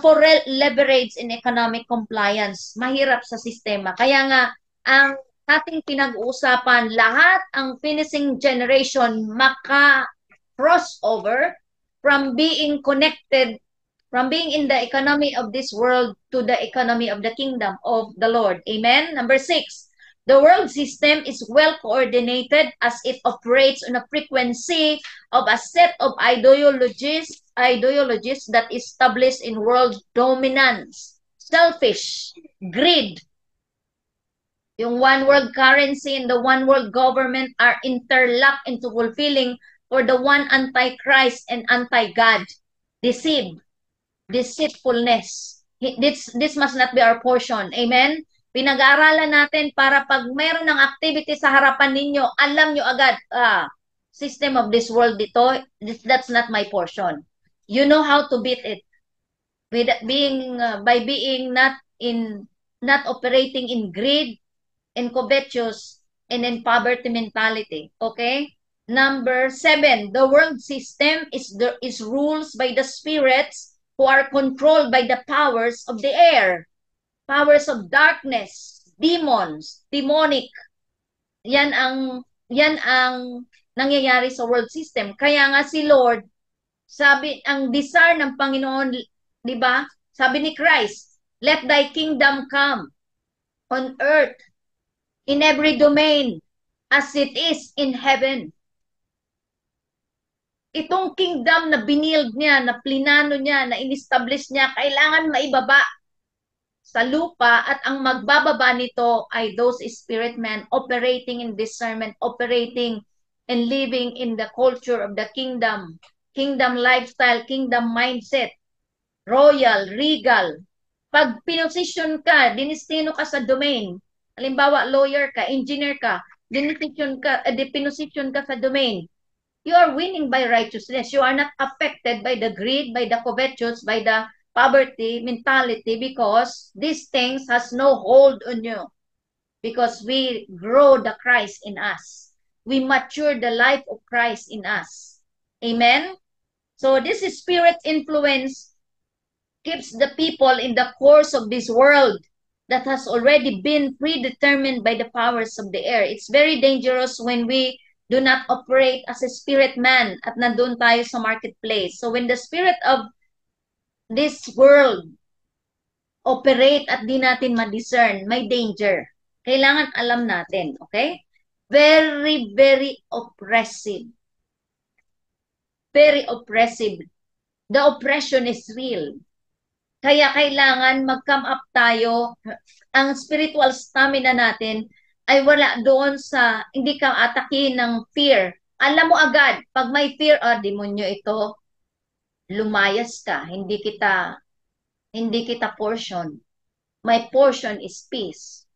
for leverage in economic compliance. Mahirap sa sistema. Kaya nga, ang ating pinag-uusapan, lahat ang finishing generation maka-crossover from being connected, from being in the economy of this world to the economy of the kingdom of the Lord. Amen? Number 6, the world system is well coordinated as it operates on a frequency of a set of ideologies that establish in world dominance, selfish, greed. Yung one world currency and the one world government are interlocked into fulfilling for the one anti-Christ and anti-God. Deceitfulness. This must not be our portion. Amen? Pinag-aaralan natin para pag meron ng activity sa harapan ninyo, alam nyo agad, system of this world dito, that's not my portion. You know how to beat it. By being not operating in greed, in covetous, and in poverty mentality. Okay? Number 7, the world system is rules by the spirits who are controlled by the powers of the air. Powers of darkness, demons, demonic. Yan ang nangyayari sa world system. Kaya nga si Lord, sabi, ang desire ng Panginoon, di ba? Sabi ni Christ, let thy kingdom come on earth in every domain as it is in heaven. Itong kingdom na binild niya, na plinano niya, na in-establish niya, kailangan maibaba sa lupa at ang magbababa nito ay those spirit men operating in discernment, operating and living in the culture of the kingdom, kingdom lifestyle, kingdom mindset, royal, regal. Pag pinosisyon ka, dinistino ka sa domain, halimbawa lawyer ka, engineer ka, pinosisyon ka sa domain, you are winning by righteousness. You are not affected by the greed, by the covetous, by the poverty mentality because these things has no hold on you because we grow the Christ in us. We mature the life of Christ in us. Amen? So this spirit influence keeps the people in the course of this world that has already been predetermined by the powers of the air. It's very dangerous when we do not operate as a spirit man at nandun tayo sa marketplace. So when the spirit of this world operate at di natin ma-discern, may danger. Kailangan alam natin, okay? Very, very oppressive. Very oppressive. The oppression is real. Kaya kailangan mag-come up tayo. Ang spiritual stamina natin ay wala doon sa hindi ka atakin ng fear. Alam mo agad, pag may fear, demonyo ito, lumayas ka. Hindi kita portion. My portion is peace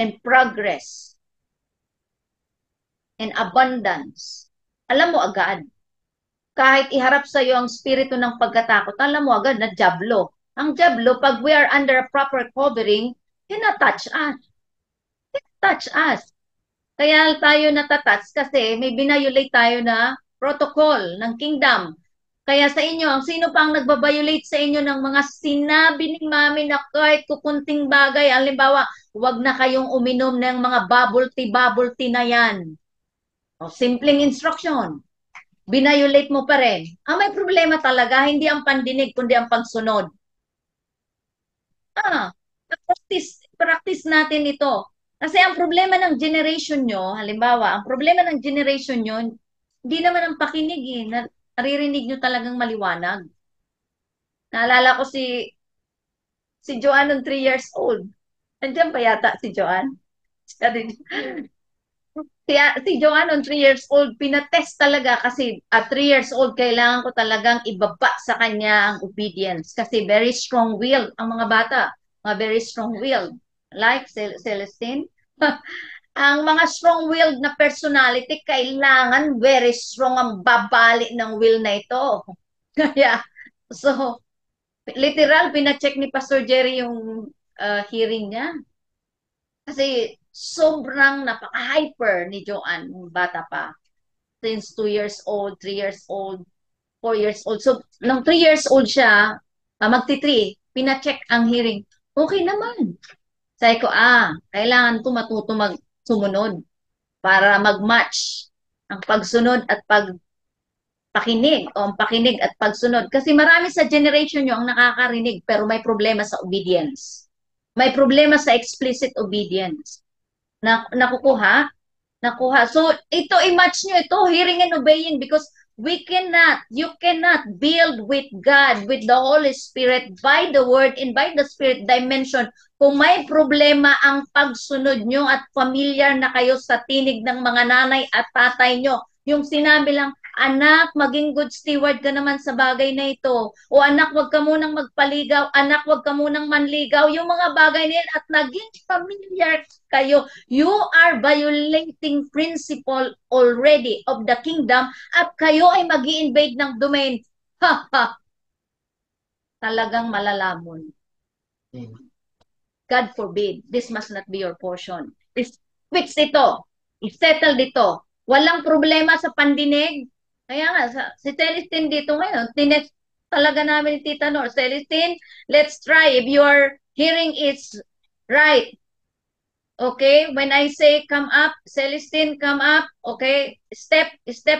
and progress and abundance. Alam mo agad. Kahit iharap sa iyo ang spirito ng pagkatakot, alam mo agad na diablo. Ang diablo, pag we are under a proper covering, cannot touch us. Touch us. Kaya tayo natatouch kasi may binayolate tayo na protocol ng kingdom. Kaya sa inyo, ang sino pang nagbabiolate sa inyo ng mga sinabi ni mami na kahit kukunting bagay, halimbawa, huwag na kayong uminom ng mga bubble tea na yan. O, simpleng instruction. Binayolate mo pa rin. Ang may problema talaga, hindi ang pandinig, kundi ang pagsunod. Practice natin ito. Kasi ang problema ng generation nyo, halimbawa, ang problema ng generation nyo, hindi naman ang pakinig eh. Naririnig nyo talagang maliwanag. Naalala ko si Joanne nung 3 years old. Nandiyan pa yata si Joanne. Si Joanne on 3 years old, pinatest talaga kasi at 3 years old, kailangan ko talagang ibaba sa kanya ang obedience. Kasi very strong-willed ang mga bata. Mga very strong-willed. Like Celestine. Ang mga strong-willed na personality, kailangan very strong ang babali ng will na ito. Kaya, so, literal, pina-check ni Pastor Jerry yung hearing niya. Kasi sobrang napaka-hyper ni Joanne, bata pa. Since 2 years old, 3 years old, 4 years old. So, nung 3 years old siya, magti-3, pina-check ang hearing. Okay naman. Sabi ko, kailangan ko matuto magsumunod para mag-match ang pagsunod at pagpakinig o ang pakinig at pagsunod. Kasi marami sa generation nyo ang nakakarinig pero may problema sa obedience. May problema sa explicit obedience. Nakukuha? So, ito, i-match nyo ito, hearing and obeying, because you cannot build with God, with the Holy Spirit, by the Word and by the Spirit dimension. Kung may problema ang pagsunod nyo at familiar na kayo sa tinig ng mga nanay at tatay nyo, yung sinabi lang, anak, maging good steward ka naman sa bagay na ito. O anak, wag ka munang magpaligaw. Anak, wag ka munang manligaw. Yung mga bagay na yan at naging familiar kayo, you are violating principle already of the kingdom at kayo ay mag-i-invade ng domain. Talagang malalamon. God forbid, this must not be your portion. Fix ito. I-settle dito. Walang problema sa pandinig. Kaya nga, si Celestine dito ngayon, tinest talaga namin ni Tita Nor. Celestine, let's try. If your hearing is right, Okay, when I say come up, Celestine, come up. Okay, step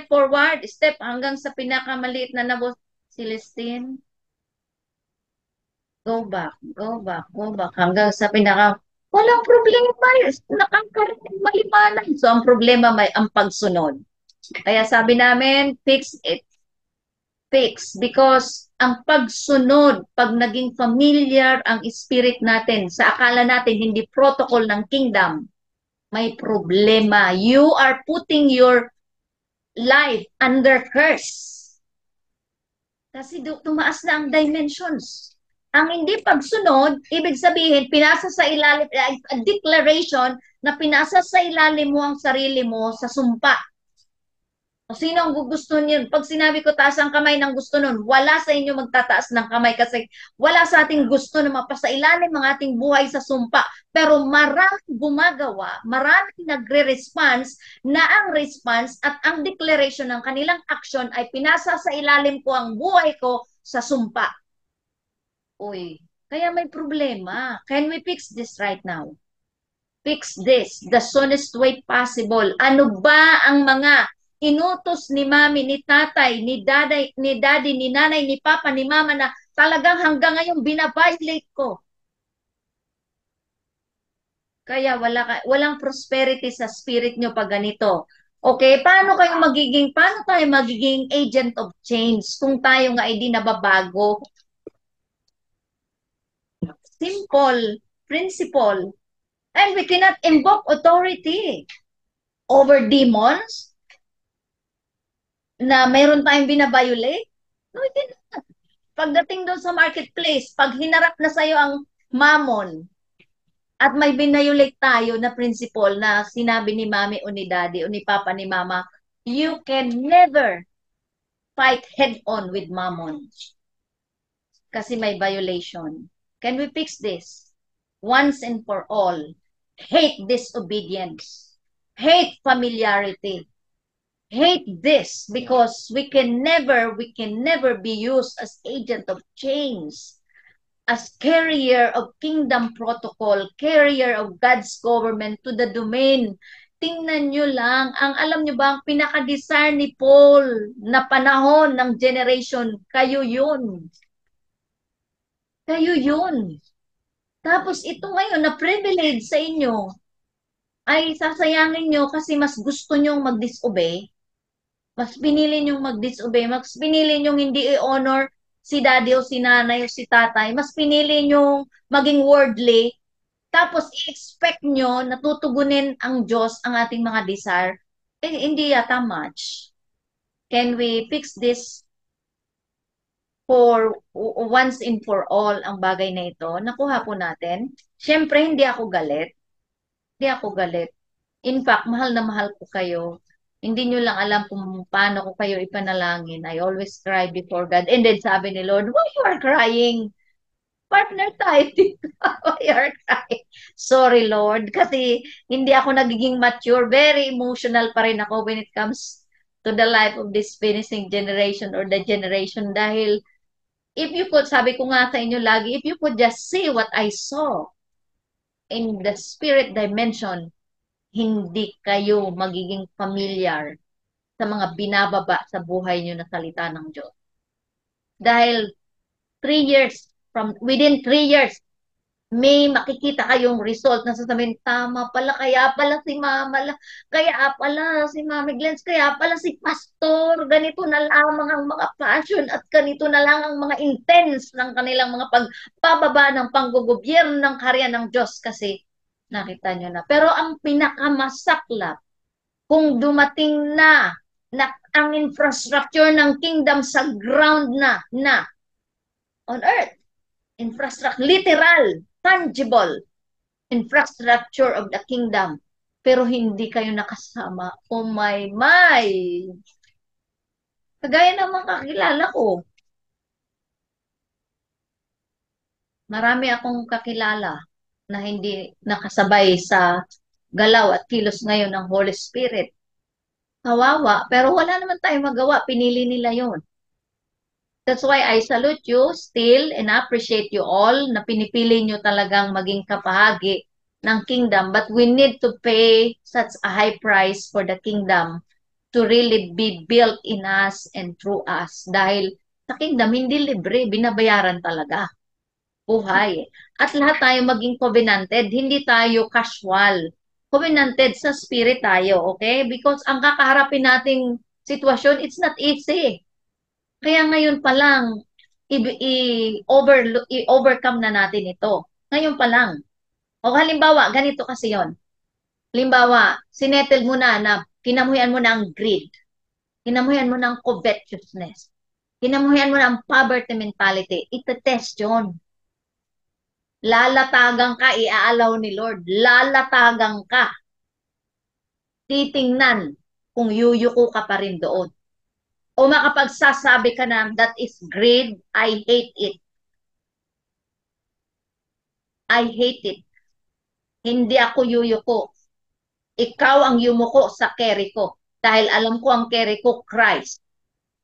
forward, step hanggang sa pinakamaliit na nabo. Celestine, go back, hanggang sa walang problema, nakakarating maliwanag. So, ang problema may ang pagsunod. Kaya sabi namin, fix, because ang pagsunod, pag naging familiar ang spirit natin, sa akala natin hindi protocol ng kingdom, may problema. You are putting your life under curse. Kasi tumaas na ang dimensions. Ang hindi pagsunod, ibig sabihin, pinasa sa ilalim, a declaration na pinasa sa ilalim mo ang sarili mo sa sumpa. O sino ang gusto niyo? Pag sinabi ko taas ang kamay ng gusto nun, wala sa inyo magtataas ng kamay kasi wala sa ating gusto na mapasailalim ang ating buhay sa sumpa. Pero maraming gumagawa, maraming nagre-response na ang response at ang declaration ng kanilang action ay pinasa sa ilalim ko ang buhay ko sa sumpa. Uy, kaya may problema. Can we fix this right now? Fix this the soonest way possible. Ano ba ang mga inutos ni mami, ni tatay, ni daddy, ni nanay, ni papa, ni mama na talagang hanggang ngayon binabiolate ko? Kaya walang prosperity sa spirit nyo pag ganito. Okay, paano tayo magiging agent of change kung tayo nga ay di nababago? Simple principle. And we cannot invoke authority over demons na mayroon tayong binabiolate. No, we cannot. Pagdating doon sa marketplace, pag hinarap na sa'yo ang mammon at may binayulate tayo na principle na sinabi ni mami o ni daddy o ni papa ni mama, you can never fight head-on with mammon kasi may violation. Can we fix this? Once and for all, hate disobedience, hate familiarity, hate this because we can never be used as agent of change, as carrier of kingdom protocol, carrier of God's government to the domain. Tingnan nyo lang, alam nyo ba, ang pinaka-desire ni Paul na panahon ng generation, kayo yun. Kayo yun. Tapos ito ngayon na privilege sa inyo, ay sasayangin nyo kasi mas gusto nyong mag-disobey. Mas pinili nyong mag-disobey. Mas pinili nyong hindi i-honor si daddy o si nanay o si tatay. Mas pinili nyong maging worldly. Tapos i-expect nyo na tutugunin ang Diyos ang ating mga desire. Eh, hindi yata much. Can we fix this for once and for all ang bagay na ito? Nakuha po natin. Siyempre, hindi ako galit. Hindi ako galit. In fact, mahal na mahal ko kayo. Hindi nyo lang alam kung paano ko kayo ipanalangin. I always cry before God. And then sabi ni Lord, why you are crying? Partner tayo dito. Why you are crying? Sorry, Lord. Kasi hindi ako nagiging mature. Very emotional pa rin ako when it comes to the life of this finishing generation or the generation. Dahil if you could, sabi ko nga sa inyo lagi, if you could just see what I saw in the spirit dimension, hindi kayo magiging familiar sa mga binababa sa buhay nyo na salita ng Diyos. Dahil 3 years, within 3 years, may makikita kayong result na sasabihin, tama pala, kaya pala si Mama, kaya pala si Mami Glens, kaya pala si Pastor, ganito na lamang ang mga passion at ganito na lang ang mga intense ng kanilang mga pagpababa ng panggogobyerno ng karya ng Diyos kasi nakita nyo na. Pero ang pinakamasaklap, kung dumating na ang infrastructure ng kingdom sa ground na on earth, infrastructure, literal, tangible infrastructure of the kingdom, pero hindi kayo nakasama. Oh my. Kagaya ng mga kakilala ko, marami akong kakilala na hindi nakasabay sa galaw at kilos ngayon ng Holy Spirit. Kawawa, pero wala naman tayong magawa. Pinili nila yon. That's why I salute you still and appreciate you all na pinipili nyo talagang maging kapahagi ng kingdom, but we need to pay such a high price for the kingdom to really be built in us and through us. Dahil sa kingdom, hindi libre, binabayaran talaga. Buhay. At lahat tayo maging covenanted, hindi tayo casual. Covenanted sa spirit tayo, okay? Because ang kakaharapin nating sitwasyon, it's not easy. Kaya ngayon pa lang, i-overcome na natin ito. Ngayon pa lang. O halimbawa, ganito kasi yon. Halimbawa, sinettle mo na kinamuhian mo na ang greed. Kinamuhian mo ng covetousness. Kinamuhian mo ng poverty mentality. Ito-test yun. Lalatagang ka, iaalaw ni Lord. Lalatagang ka. Titingnan kung yuyuko ka pa rin doon. O makapagsasabi ka na, that is greed, I hate it. I hate it. Hindi ako yuyuko. Ikaw ang yumuko sa carry ko. Dahil alam ko ang carry ko, Christ.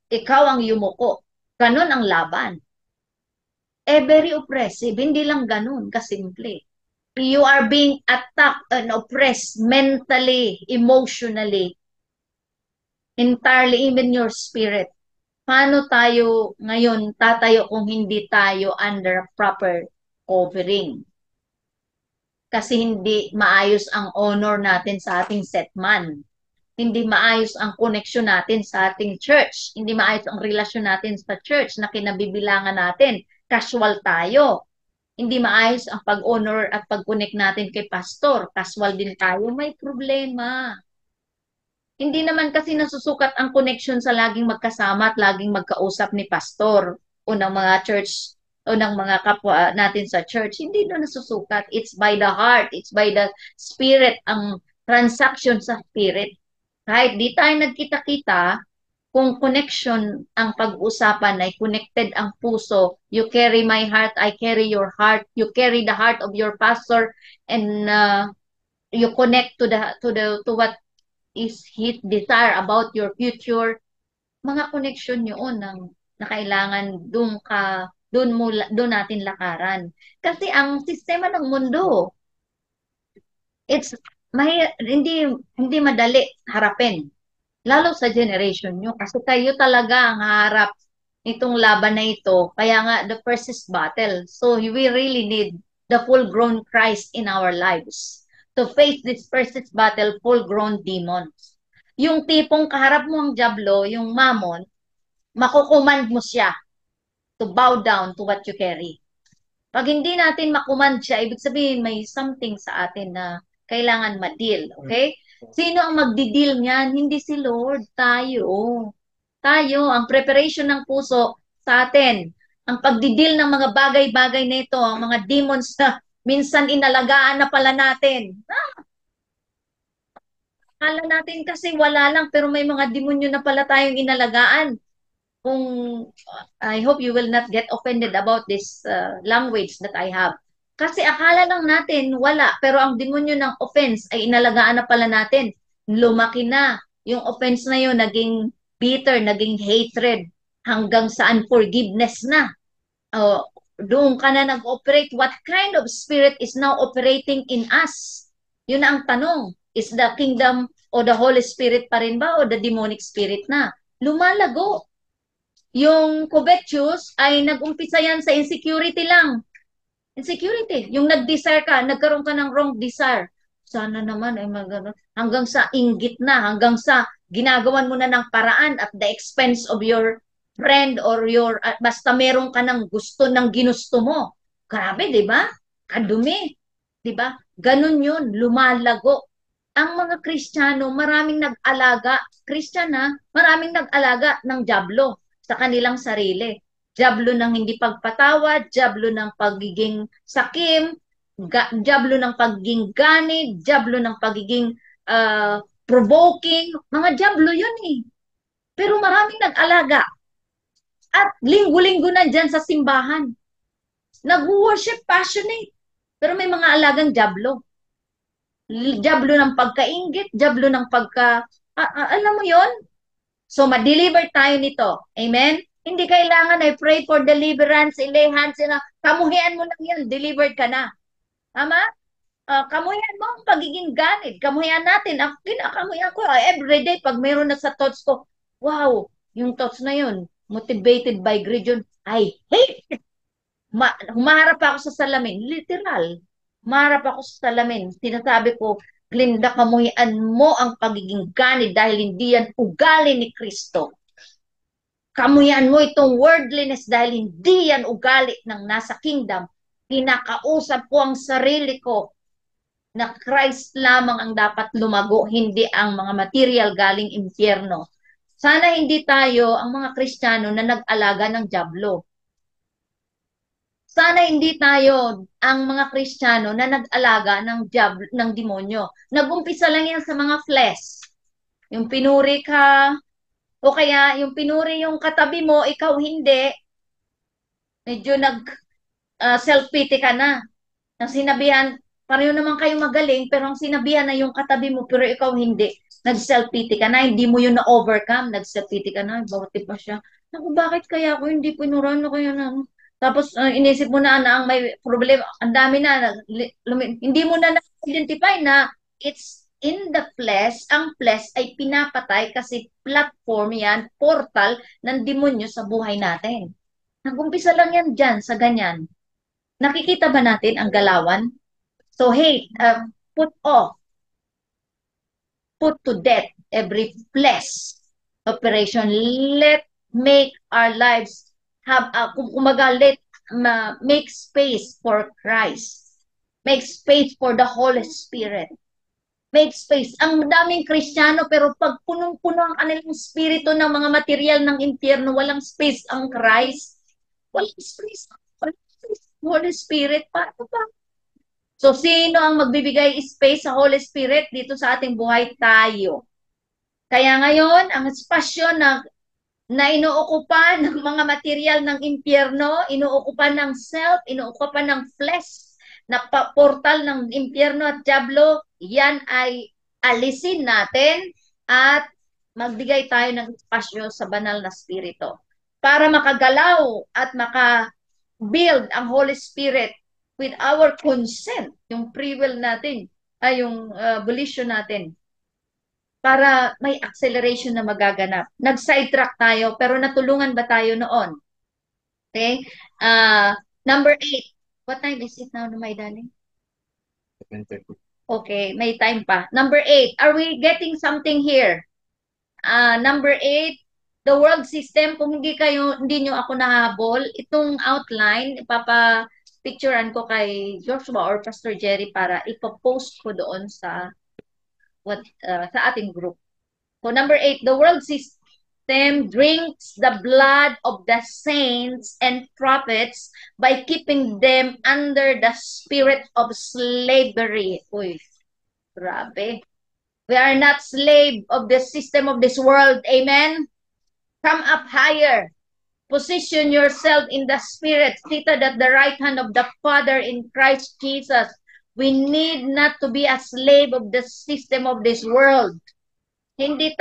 Ikaw ang yumuko. Ganon ang laban. Very oppressive. Hindi lang ganon, kasimple. You are being attacked and oppressed mentally, emotionally, entirely, even your spirit. Paano tayo ngayon tatayo kung hindi tayo under proper covering? Kasi hindi maayos ang honor natin sa ating setman. Hindi maayos ang connection natin sa ating church. Hindi maayos ang relasyon natin sa church na kinabibilangan natin. Casual tayo. Hindi maayos ang pag-honor at pag-connect natin kay pastor. Casual din tayo. May problema. Hindi naman kasi nasusukat ang connection sa laging magkasama at laging magkausap ni pastor o ng mga church o ng mga kapwa natin sa church. Hindi doon nasusukat. It's by the heart. It's by the spirit. Ang transaction sa spirit. Kahit di tayo nagkita-kita, kung connection ang pag-usapan ay connected ang puso, you carry my heart, I carry your heart, you carry the heart of your pastor, and you connect to what is his desire about your future. Mga connection yun na kailangan doon natin lakaran. Kasi ang sistema ng mundo, it's hindi madali harapin. Lalo sa generation nyo. Kasi kayo talaga ang harap itong laban na ito. Kaya nga, the persist battle. So, we really need the full-grown Christ in our lives to face this persist battle, full-grown demons. Yung tipong kaharap mo ang Diablo, yung Mammon, makukumand mo siya to bow down to what you carry. Pag hindi natin makumand siya, ibig sabihin may something sa atin na kailangan ma-deal. Okay? Sino ang magdi-deal niyan? Hindi si Lord, tayo. Tayo, ang preparation ng puso sa atin. Ang pagdi-deal ng mga bagay-bagay na ito, ang mga demons na minsan inalagaan na pala natin. Akala natin kasi wala lang, pero may mga demonyo na pala tayong inalagaan. Kung I hope you will not get offended about this language that I have. Kasi akala lang natin wala, pero ang demonyo ng offense ay inalagaan na pala natin. Lumaki na. Yung offense na yun, naging bitter, naging hatred, hanggang sa unforgiveness na. Doon ka na nag-operate. What kind of spirit is now operating in us? Yun ang tanong. Is the kingdom o the Holy Spirit pa rin ba o the demonic spirit na? Lumalago. Yung covetous ay nag-umpisa yan sa insecurity lang. Insecurity. Yung nag-desire ka, nagkaroon ka ng wrong desire. Sana naman ay magano. Hanggang sa inggit na, hanggang sa ginagawan mo na ng paraan at the expense of your friend or your, basta meron ka ng gusto ng ginusto mo. Grabe, di ba? Kadumi. Di ba? Ganun yun, lumalago. Ang mga Kristiyano, maraming nag-alaga, Kristiyana, maraming nag-alaga ng dyablo sa kanilang sarili. Dyablo ng hindi pagpatawad, dyablo ng pagiging sakim, dyablo ng pagiging ganid, dyablo ng pagiging provoking. Mga dyablo yun eh. Pero maraming nag-alaga. At linggo-linggo na dyan sa simbahan. Nag-worship passionate. Pero may mga alagang dyablo. Dyablo ng pagkainggit, dyablo ng alam mo yon. So, ma-deliver tayo nito. Amen? Hindi kailangan ay pray for deliverance, ilay hands, kamuhian mo lang yan, delivered ka na. Tama? Kamuyan mo ang pagiging ganid. Kamuyan natin. Ang kinakamuyan ko everyday pag mayroon na sa thoughts ko, wow, yung thoughts na yun, motivated by greed yun. I hate. Humaharap ako sa salamin. Literal. Humaharap ako sa salamin. Sinasabi ko, Glinda, kamuyan mo ang pagiging ganid dahil hindi yan ugali ni Kristo. Kamuyan mo itong worldliness dahil hindi yan ugali ng nasa kingdom. Kinakausap ko ang sarili ko na Christ lamang ang dapat lumago, hindi ang mga material galing impyerno. Sana hindi tayo ang mga Kristiyano na nag-alaga ng dyablo. Sana hindi tayo ang mga Kristiyano na nag-alaga ng demonyo. Nag-umpisa lang yan sa mga flesh. Yung pinuri ka, o kaya yung pinuri yung katabi mo, ikaw hindi, medyo self-pity ka na. Nang sinabihan, pareho naman kayo magaling, pero ang sinabihan na yung katabi mo, pero ikaw hindi. Nag-self-pity ka na, hindi mo yun na-overcome, nag-self-pity ka na, bawati pa siya. Naku, bakit kaya ako hindi pinuran na kaya na? Tapos inisip mo na ang may problema, ang dami na, hindi mo na na-identify na it's in the flesh, ang flesh ay pinapatay kasi platform yan, portal ng demonyo sa buhay natin. Nag-umpisa lang yan dyan, sa ganyan. Nakikita ba natin ang galawan? So, hey, put to death every flesh operation. Let make our lives have, kumaga, make space for Christ. Make space for the Holy Spirit. Make space. Ang daming Kristiyano, pero pag punong-puno ang kanilang spirito ng mga material ng impyerno, walang space ang Christ. Walang space. Walang space. Holy Spirit, paano ba? So, sino ang magbibigay space sa Holy Spirit dito sa ating buhay? Tayo. Kaya ngayon, ang espasyo na inuukupan ng mga material ng impyerno, inuukupan ng self, inuukupan ng flesh, na portal ng impyerno at diablo, yan ay alisin natin at magbigay tayo ng espasyo sa banal na spirito para makagalaw at maka-build ang Holy Spirit with our consent, yung free will natin, ay yung volition natin, para may acceleration na magaganap. Nag-sidetrack tayo, pero natulungan ba tayo noon? Okay? Number 8. What time is it now, my darling? 7:30. Okay, may time pa. Number 8. Are we getting something here? Number 8, the world system. Kung hindi nyo ako nahabol, itong outline, ipapa-picturean ko kay Joshua or Pastor Jerry para ipopost ko doon sa ating group. So number 8, the world system drinks the blood of the saints and prophets by keeping them under the spirit of slavery. Uy, grabe. We are not slave of the system of this world. Amen? Come up higher. Position yourself in the spirit, seated at the right hand of the Father in Christ Jesus. We need not to be a slave of the system of this world. Hindi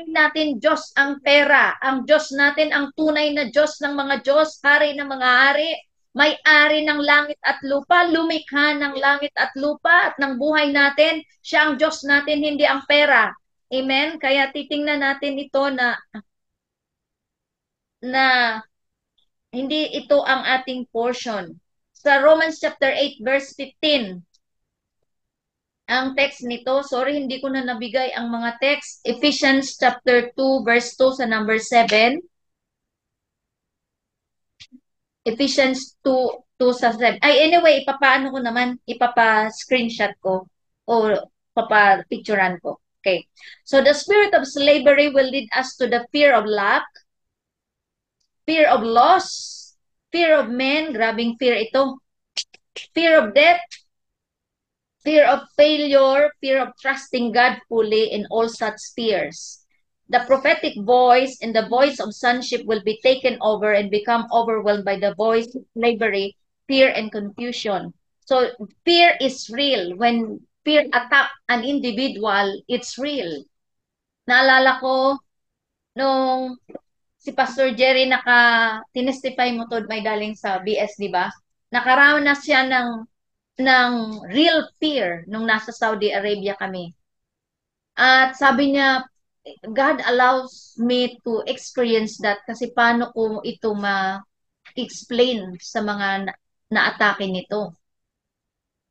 natin Diyos ang pera. Ang Diyos natin, ang tunay na Diyos ng mga Diyos, hari ng mga hari, may-ari ng langit at lupa, lumikha ng langit at lupa at ng buhay natin. Siya ang Diyos natin, hindi ang pera. Amen? Kaya titingnan natin ito na hindi ito ang ating portion. Sa Romans chapter 8 verse 15, ang text nito, sorry, hindi ko na nabigay ang mga text. Ephesians chapter 2, verse 2 sa number 7. Ephesians 2, 2 sa 7. Ay, anyway, ipapaano ko naman, ipapa-screenshot ko o papa-picturean ko. Okay. So, the spirit of slavery will lead us to the fear of lack, fear of loss, fear of men, grabing fear ito, fear of death, fear of failure, fear of trusting God fully, in all such fears. The prophetic voice and the voice of sonship will be taken over and become overwhelmed by the voice of slavery, fear, and confusion. So fear is real. When fear attack an individual, it's real. Naalala ko nung si Pastor Jerry tinestify mo to, may daling sa BS, di ba? Nakaranas siya ng ng real fear nung nasa Saudi Arabia kami. At sabi niya, God allows me to experience that kasi paano ko ito ma-explain sa mga na-atake nito.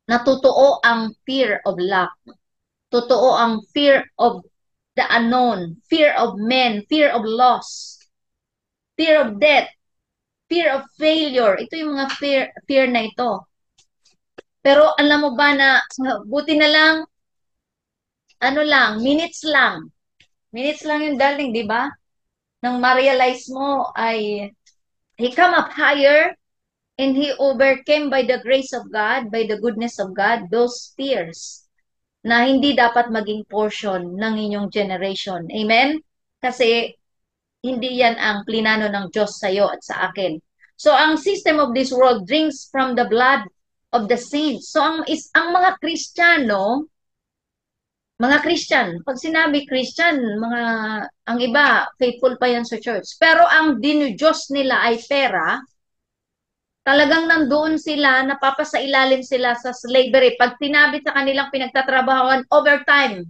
Natotoo ang fear of lack. Totoo ang fear of the unknown, fear of men, fear of loss, fear of death, fear of failure. Ito yung mga fear na ito. Pero alam mo ba na buti na lang, ano lang, minutes lang yung darling, di ba? Nang ma-realize mo ay he come up higher and he overcame by the grace of God, by the goodness of God, those fears na hindi dapat maging portion ng inyong generation. Amen? Kasi hindi yan ang plinano ng Diyos sa iyo at sa akin. So ang system of this world drinks from the blood of the saints. So ang mga Kristiyano, mga Christian, pag sinabi Christian, ang iba, faithful pa yan sa church. Pero ang dinudiyos nila ay pera, talagang nandoon sila, napapasailalim sila sa slavery. Pag sinabi sa kanilang pinagtatrabahoan, overtime,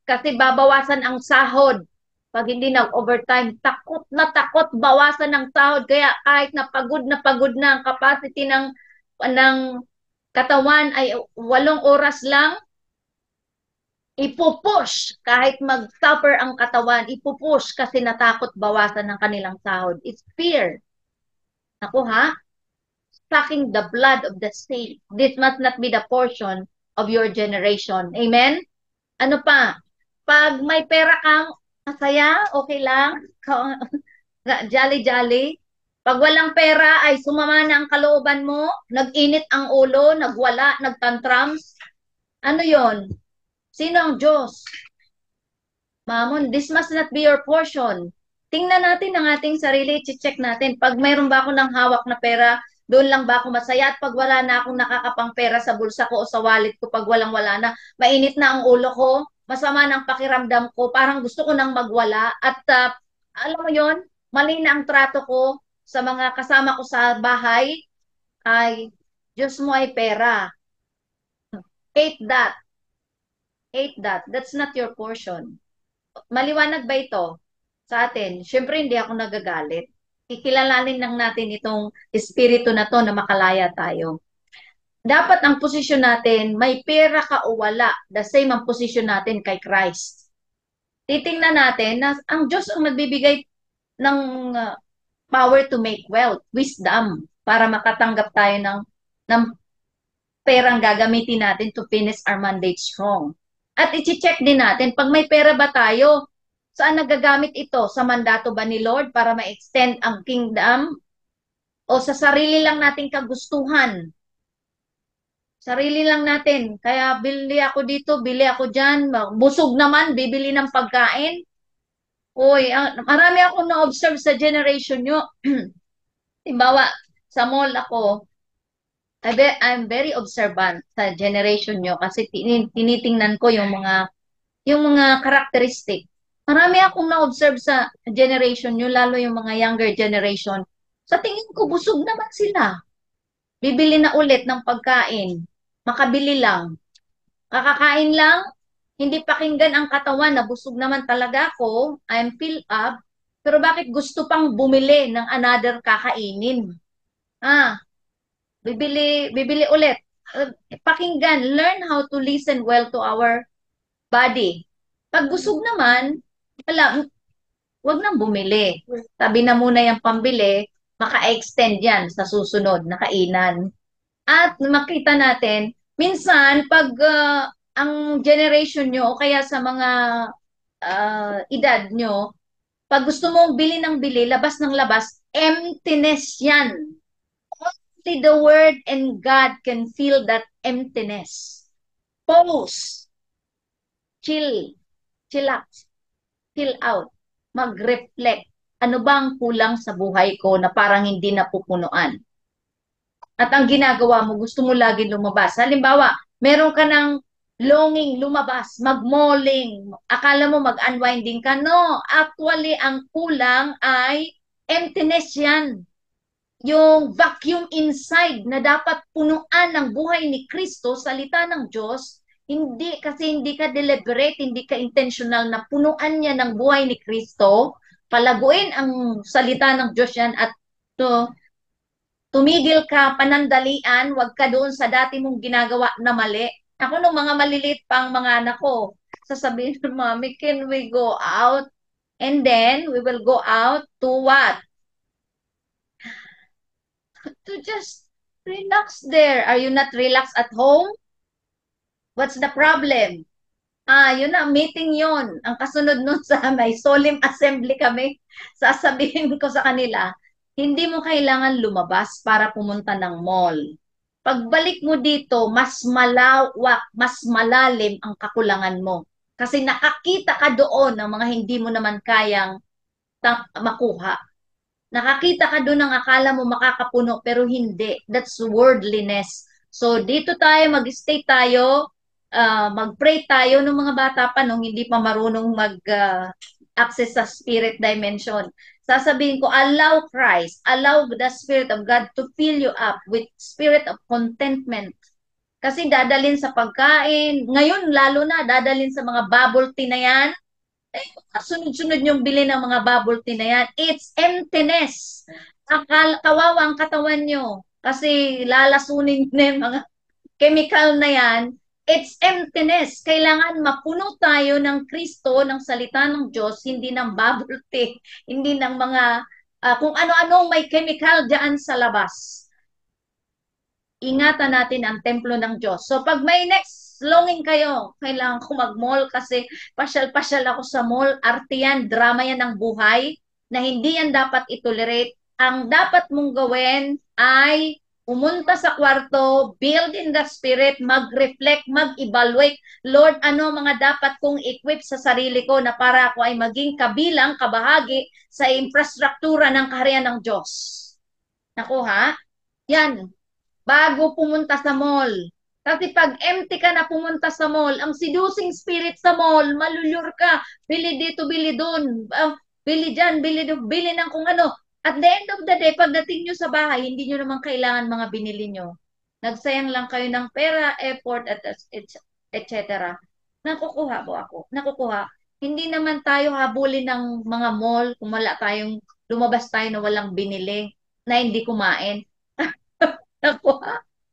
kasi babawasan ang sahod. Pag hindi nag-overtime, takot na takot, bawasan ang sahod. Kaya kahit na pagod na ang capacity ng katawan ay 8 oras lang, ipupush kahit mag-suffer ang katawan, ipupush kasi natakot bawasan ng kanilang sahod. It's fear. Ako ha, sucking the blood of the saint. This must not be the portion of your generation. Amen? Ano pa? Pag may pera kang masaya, okay lang, jolly-jolly. Pag walang pera ay sumama na ang kalooban mo, nag-init ang ulo, nagwala, nagtantrums. Ano yon? Sino ang Diyos? Mamon, this must not be your portion. Tingnan natin ang ating sarili, check natin. Pag mayroon ba ako ng hawak na pera, doon lang ba ako masaya? At pag wala na akong nakakapang pera sa bulsa ko o sa wallet ko, pag walang-wala na, mainit na ang ulo ko, masama ng pakiramdam ko, parang gusto ko nang magwala. At alam mo yon, mali na ang trato ko sa mga kasama ko sa bahay, ay, Diyos mo ay pera. Hate that. Hate that. That's not your portion. Maliwanag ba ito sa atin? Siyempre, hindi ako nagagalit. Ikilalanin lang natin itong espiritu na to na makalaya tayo. Dapat ang posisyon natin, may pera ka o wala, the same ang posisyon natin kay Christ. Titingnan natin na ang Diyos ang nagbibigay ng power to make wealth, wisdom, para makatanggap tayo ng perang gagamitin natin to finish our mandate strong. At i-check din natin, pag may pera ba tayo, saan nagagamit ito? Sa mandato ba ni Lord para ma-extend ang kingdom? O sa sarili lang nating kagustuhan? Sarili lang natin. Kaya bili ako dito, bili ako dyan. Busog naman, bibili ng pagkain. Uy, marami akong na-observe sa generation nyo. Timbawa, sa mall ako, I'm very observant sa generation nyo kasi tinitingnan ko yung mga karakteristik. Marami akong na-observe sa generation nyo, lalo yung mga younger generation. Sa tingin ko, busog naman sila. Bibili na ulit ng pagkain. Makabili lang. Kakakain lang, hindi pakinggan ang katawan na busog naman talaga ako, I'm filled up, pero bakit gusto pang bumili ng another kakainin? Ah, bibili ulit. Pakinggan, learn how to listen well to our body. Pag busog naman, wala, wag nang bumili. Sabi na muna yung pambili, maka-extend yan sa susunod na kainan. At makita natin, minsan, pag ang generation nyo o kaya sa mga edad nyo, pag gusto mong bili ng bili, labas ng labas, emptiness yan. Only the Word and God can fill that emptiness. Pause. Chillax. Chill out. Mag-reflect. Ano bang kulang sa buhay ko na parang hindi napupunuan? At ang ginagawa mo, gusto mo lagi lumabas. Halimbawa, meron ka ng longing lumabas, mag-malling, akala mo mag-unwinding ka. No, actually, ang kulang ay emptiness yan. yung vacuum inside na dapat punuan ng buhay ni Kristo, salita ng Diyos, hindi kasi hindi ka deliberate, hindi ka intentional na punuan niya ng buhay ni Kristo, palaguin ang salita ng Diyos yan at to, tumigil ka panandalian, wag ka doon sa dati mong ginagawa na mali. Ako nung mga maliliit pang mga anak ko, sasabihin ng mami, can we go out? And then we will go out to what? To just relax there. Are you not relaxed at home? What's the problem? Yun na, meeting yun. Ang kasunod nun sa may solemn assembly kami, sasabihin ko sa kanila, hindi mo kailangan lumabas para pumunta ng mall. Pagbalik mo dito, mas malawak, mas malalim ang kakulangan mo. Kasi nakakita ka doon ng mga hindi mo naman kayang makuha. Nakakita ka doon ng akala mo makakapuno, pero hindi. That's worldliness. So, dito tayo, mag-stay tayo, mag-pray tayo ng mga bata pa nung hindi pa marunong mag-access sa spirit dimension. Sasabihin ko, allow Christ, allow the Spirit of God to fill you up with spirit of contentment. Kasi dadalin sa pagkain, ngayon lalo na, dadalin sa mga bubble tea na yan, sunod-sunod yung bili ng mga bubble tea na yan. It's emptiness. Kawawa ang katawan nyo. Kasi lalasunin na yung mga chemical na yan. It's emptiness. Kailangan mapuno tayo ng Kristo, ng salita ng Diyos, hindi ng bubble tea, hindi ng mga kung ano-anong may chemical dyan sa labas. Ingatan natin ang templo ng Diyos. So pag may next longing kayo, kailangan ko mag-mall kasi pasyal-pasyal ako sa mall, arte yan, drama yan ng buhay, na hindi yan dapat itolerate. Ang dapat mong gawin ay pumunta sa kwarto, build in the spirit, mag-reflect, mag-evaluate. Lord, ano mga dapat kong equip sa sarili ko na para ako ay maging kabilang, kabahagi sa infrastruktura ng kaharian ng Diyos. Naku ha? Yan, bago pumunta sa mall. Kasi pag empty ka na pumunta sa mall, ang seducing spirit sa mall, malulure ka, bili dito, bili doon, bili dyan, bili doon, bili ng kung ano. At the end of the day, pagdating nyo sa bahay, hindi nyo naman kailangan mga binili nyo. Nagsayang lang kayo ng pera, effort, at etc. Nakukuha po ako. Nakukuha. Hindi naman tayo habulin ng mga mall kung wala tayong, lumabas tayo na walang binili, na hindi kumain. Ako,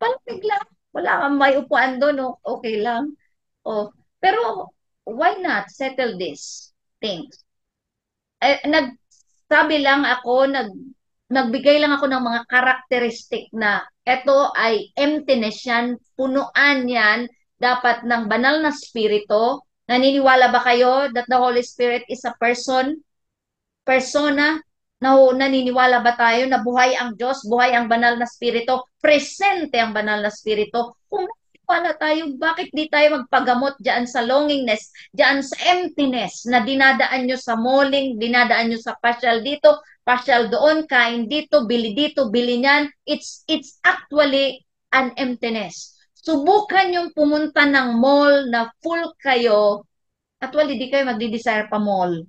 parang bigla, wala kang may upuan doon, no? Okay lang. Oh, pero why not settle this things? Nagsabi lang ako, nagbigay lang ako ng mga karakteristik na ito ay emptiness yan, punuan yan, dapat ng banal na spirito. Naniniwala ba kayo that the Holy Spirit is a persona, na naniniwala ba tayo na buhay ang Diyos, buhay ang banal na spirito, presente ang banal na spirito? Kung naniniwala tayo, bakit di tayo magpagamot diyan sa longingness, diyan sa emptiness na dinadaan nyo sa malling, dinadaan nyo sa pasyal dito, pasyal doon, kain dito, bili niyan. It's actually an emptiness. Subukan yung pumunta ng mall na full kayo, actually di kayo magdi-desire pa mall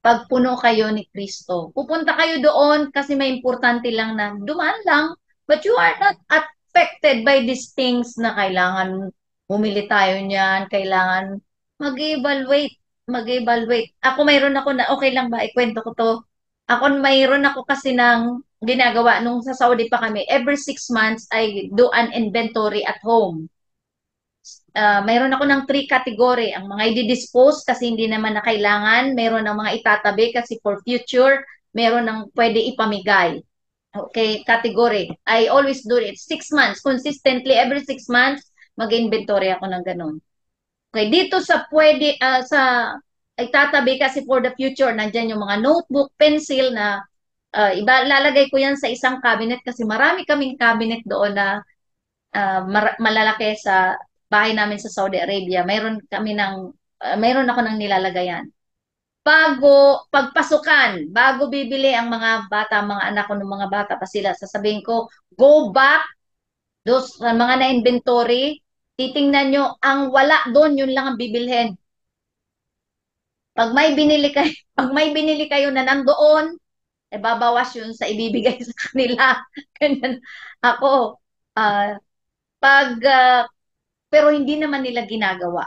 pag puno kayo ni Kristo. Pupunta kayo doon kasi may importante lang na dumaan lang, but you are not affected by these things na kailangan bumili tayo niyan, kailangan mag-evaluate, mag-evaluate. Ako mayroon ako na, okay lang ba, ikwento ko to. Ako mayroon ako kasi ng ginagawa nung sa Saudi pa kami. Every 6 months, I do an inventory at home. Mayroon ako ng 3 category. Ang mga i-dispose kasi hindi naman na kailangan. Mayroon ng mga itatabi kasi for future. Mayroon ng pwede ipamigay. Okay, category. I always do it. 6 months. Consistently, every 6 months, mag-inventory ako ng ganun. Okay, dito sa pwede, sa itatabi kasi for the future, nandyan yung mga notebook, pencil na lalagay ko yan sa isang cabinet kasi marami kaming cabinet doon na malalaki sa bahay namin sa Saudi Arabia. Mayroon ako ng nilalagayan. Pagpasukan, bago bibili ang mga bata, mga anak ko ng mga bata pa sila, sasabihin ko, go back, those mga na-inventory, titingnan nyo, ang wala doon, yun lang ang bibilhin. Pag may binili kayo, pag may binili kayo na nandoon, babawas yun sa ibibigay sa kanila. Ganyan. Ako, ah, pag, pero hindi naman nila ginagawa.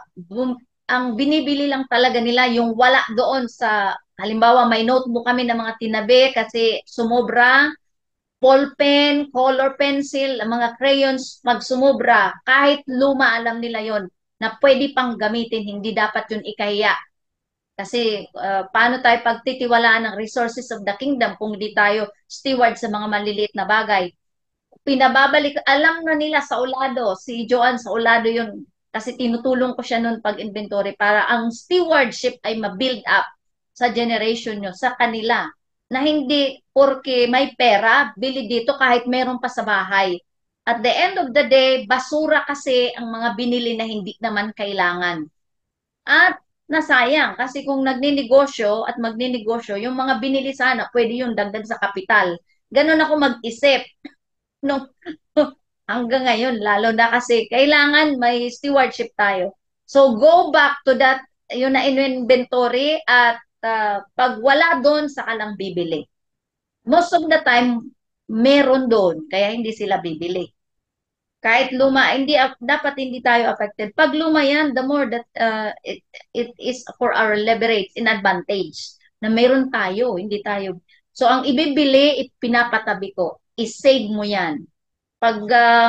Ang binibili lang talaga nila yung wala doon sa, halimbawa may notebook kami ng mga tinabi kasi sumobra, ballpen, color pencil, ang mga crayons, pag sumobra, kahit luma, alam nila yon na pwede pang gamitin, hindi dapat yun ikahiya. Kasi paano tayo pagtitiwalaan ng resources of the kingdom kung hindi tayo steward sa mga maliliit na bagay? Pinababalik, alam na nila sa Ulado, si Joanne sa Ulado yun, kasi tinutulong ko siya noon pag-inventory para ang stewardship ay ma-build up sa generation nyo, sa kanila, na hindi porke may pera, bili dito kahit meron pa sa bahay. At the end of the day, basura kasi ang mga binili na hindi naman kailangan. At nasayang kasi kung nagninegosyo at magninegosyo, yung mga binili sana, pwede yung dagdag sa kapital. Ganun ako mag-isip nung hanggang ngayon, lalo na kasi kailangan may stewardship tayo. So go back to that, yun na inventory at pag wala doon, saka lang bibili. Most of the time, meron doon, kaya hindi sila bibili. Kahit luma, hindi dapat hindi tayo affected. Pag luma yan, the more that it is for our leverage in advantage na meron tayo, hindi tayo. So ang ibibili, pinapatabi ko, is-save mo yan. Pag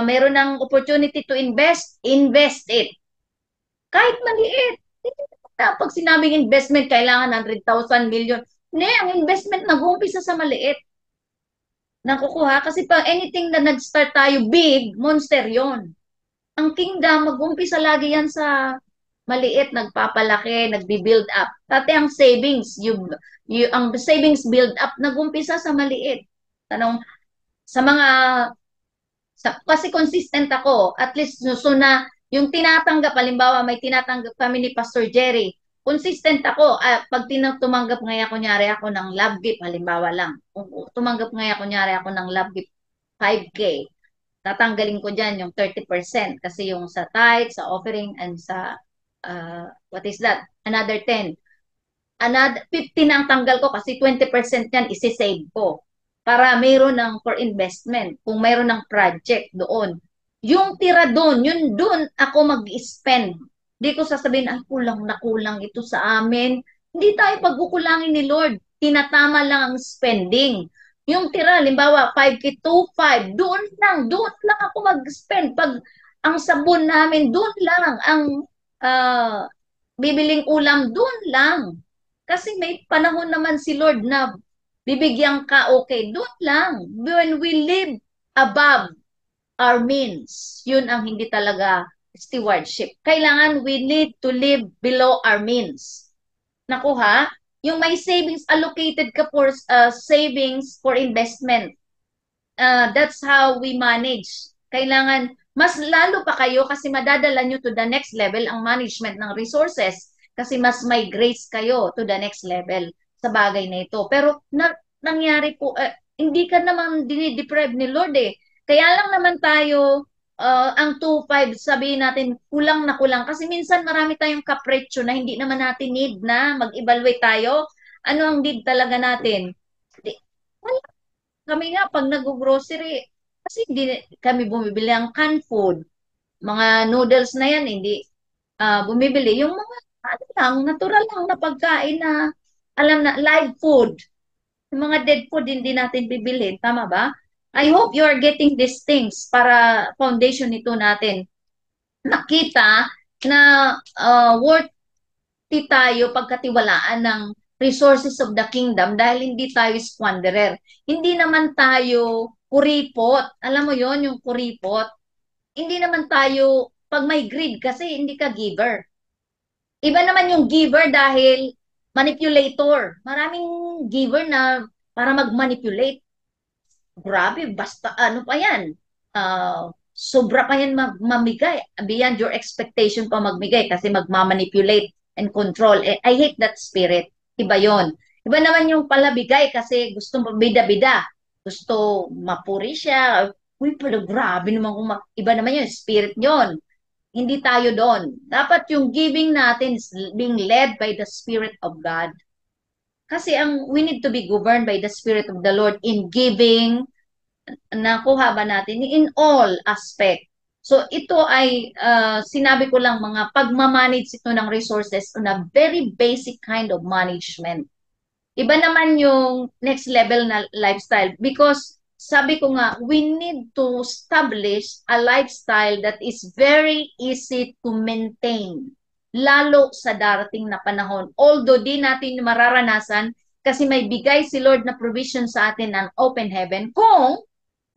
meron ng opportunity to invest, invest it. Kahit maliit. Pag sinabing investment, kailangan 100,000 million. Hindi, ang investment nag-uumpisa sa maliit. Nakukuha. Kasi pag anything na nag-start tayo big, monster yon. Ang kingdom, mag-umpisa lagi yan sa maliit, nagpapalaki, nagbi-build up. Pati ang savings, ang savings build up, nag-umpisa sa maliit. Tanong, sa mga kasi consistent ako, at least so na yung tinatanggap, halimbawa may tinatanggap kami ni Pastor Jerry, consistent ako, pag tumanggap ngayon kunyari ako ng love gift, halimbawa lang, kung tumanggap ngayon kunyari ako ng love gift 5K, tatanggalin ko dyan yung 30% kasi yung sa tithe, sa offering, and sa, what is that? Another 10. Another 15 ang tanggal ko kasi 20% yan isi-save ko para mayroon ng for investment. Kung mayroon ng project doon. Yung tira doon, yun doon ako mag-spend. Hindi ko sasabihin, ah, kulang na kulang ito sa amin. Hindi tayo pagkukulangin ni Lord. Tinatama lang ang spending. Yung tira, limbawa, 5K to 5, doon lang ako mag-spend. Pag ang sabon namin, doon lang. Ang ah, bibiling ulam, doon lang. Kasi may panahon naman si Lord na bibigyan ka, okay, doon lang. When we live above our means, yun ang hindi talaga stewardship. Kailangan we need to live below our means. Nakuha? Yung may savings allocated ka for savings for investment. That's how we manage. Kailangan, mas lalo pa kayo kasi madadala nyo to the next level ang management ng resources kasi mas may grace kayo to the next level sa bagay na ito. Pero nangyari po, hindi ka naman dinideprive ni Lord eh. Kaya lang naman tayo, ang 2.5 sabihin natin kulang na kulang kasi minsan marami tayong kapretsyo na hindi naman natin need na mag-evaluate tayo. Ano ang need talaga natin? Wala. Kami nga, pag nag-grocery, kasi hindi kami bumibili ng canned food. Mga noodles na yan, hindi bumibili. Yung mga, ano lang, natural lang na pagkain na, alam na, live food. Yung mga dead food, hindi natin bibilhin. Tama ba? I hope you are getting these things para foundation nito natin. Nakita na worthy tayo pagkatiwalaan ng resources of the kingdom dahil hindi tayo squanderer. Hindi naman tayo kuripot. Alam mo yon yung kuripot. Hindi naman tayo, pag may greed kasi hindi ka giver. Iba naman yung giver dahil manipulator. Maraming giver na para mag-manipulate. Grabe, basta ano pa yan. Sobra pa yan mamigay. Beyond your expectation pa magmigay kasi magmamanipulate and control. I hate that spirit. Iba yon. Iba naman yung palabigay kasi gusto bida-bida. Gusto mapuri siya. Uy, pala grabe naman kung iba naman yung spirit yon. Hindi tayo doon. Dapat yung giving natin is being led by the Spirit of God. Kasi we need to be governed by the Spirit of the Lord in giving, nakuha ba natin in all aspect. So ito ay sinabi ko lang mga pagmamanage ito ng resources on a very basic kind of management. Iba naman yung next level na lifestyle because sabi ko nga, we need to establish a lifestyle that is very easy to maintain lalo sa darating na panahon. Although di natin mararanasan kasi may bigay si Lord na provision sa atin ng open heaven kung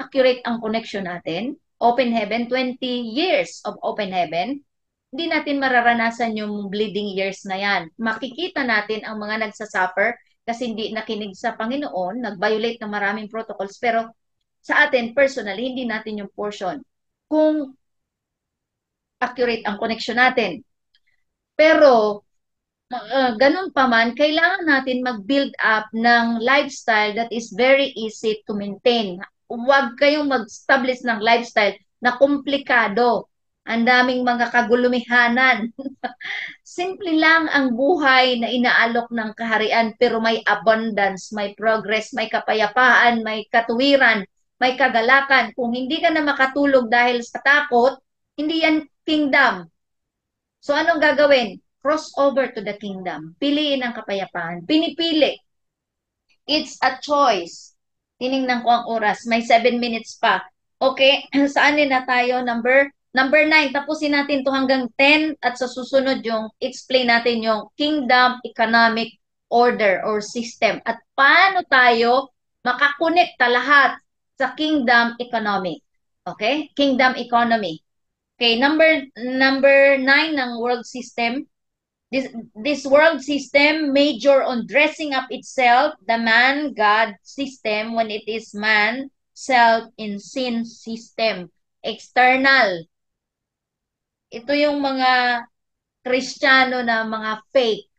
accurate ang connection natin, open heaven, 20 years of open heaven, hindi natin mararanasan yung bleeding years na yan. Makikita natin ang mga nagsasuffer kasi hindi nakinig sa Panginoon, nag-violate ng maraming protocols, pero sa atin, personally, hindi natin yung portion. Kung accurate ang connection natin. Pero ganun pa man, kailangan natin mag-build up ng lifestyle that is very easy to maintain. Huwag kayong mag-establish ng lifestyle na komplikado. Ang daming mga kagulumihanan. Simple lang ang buhay na inaalok ng kaharian pero may abundance, may progress, may kapayapaan, may katuwiran, may kagalakan. Kung hindi ka na makatulog dahil sa takot, hindi yan kingdom. So anong gagawin? Cross over to the kingdom. Piliin ang kapayapaan. Pinipili. It's a choice. Tiningnan ko ang oras. May 7 minutes pa. Okay, saan na tayo? Number 9. Tapusin natin to hanggang 10 at sa susunod yung explain natin yung kingdom economic order or system at paano tayo makakonekta lahat sa kingdom economic. Okay? Kingdom economy. Okay, number 9 ng world system. This world system major on dressing up itself, the man-God system when it is man, self, in sin system. External. Ito yung mga Kristiyano na mga fake.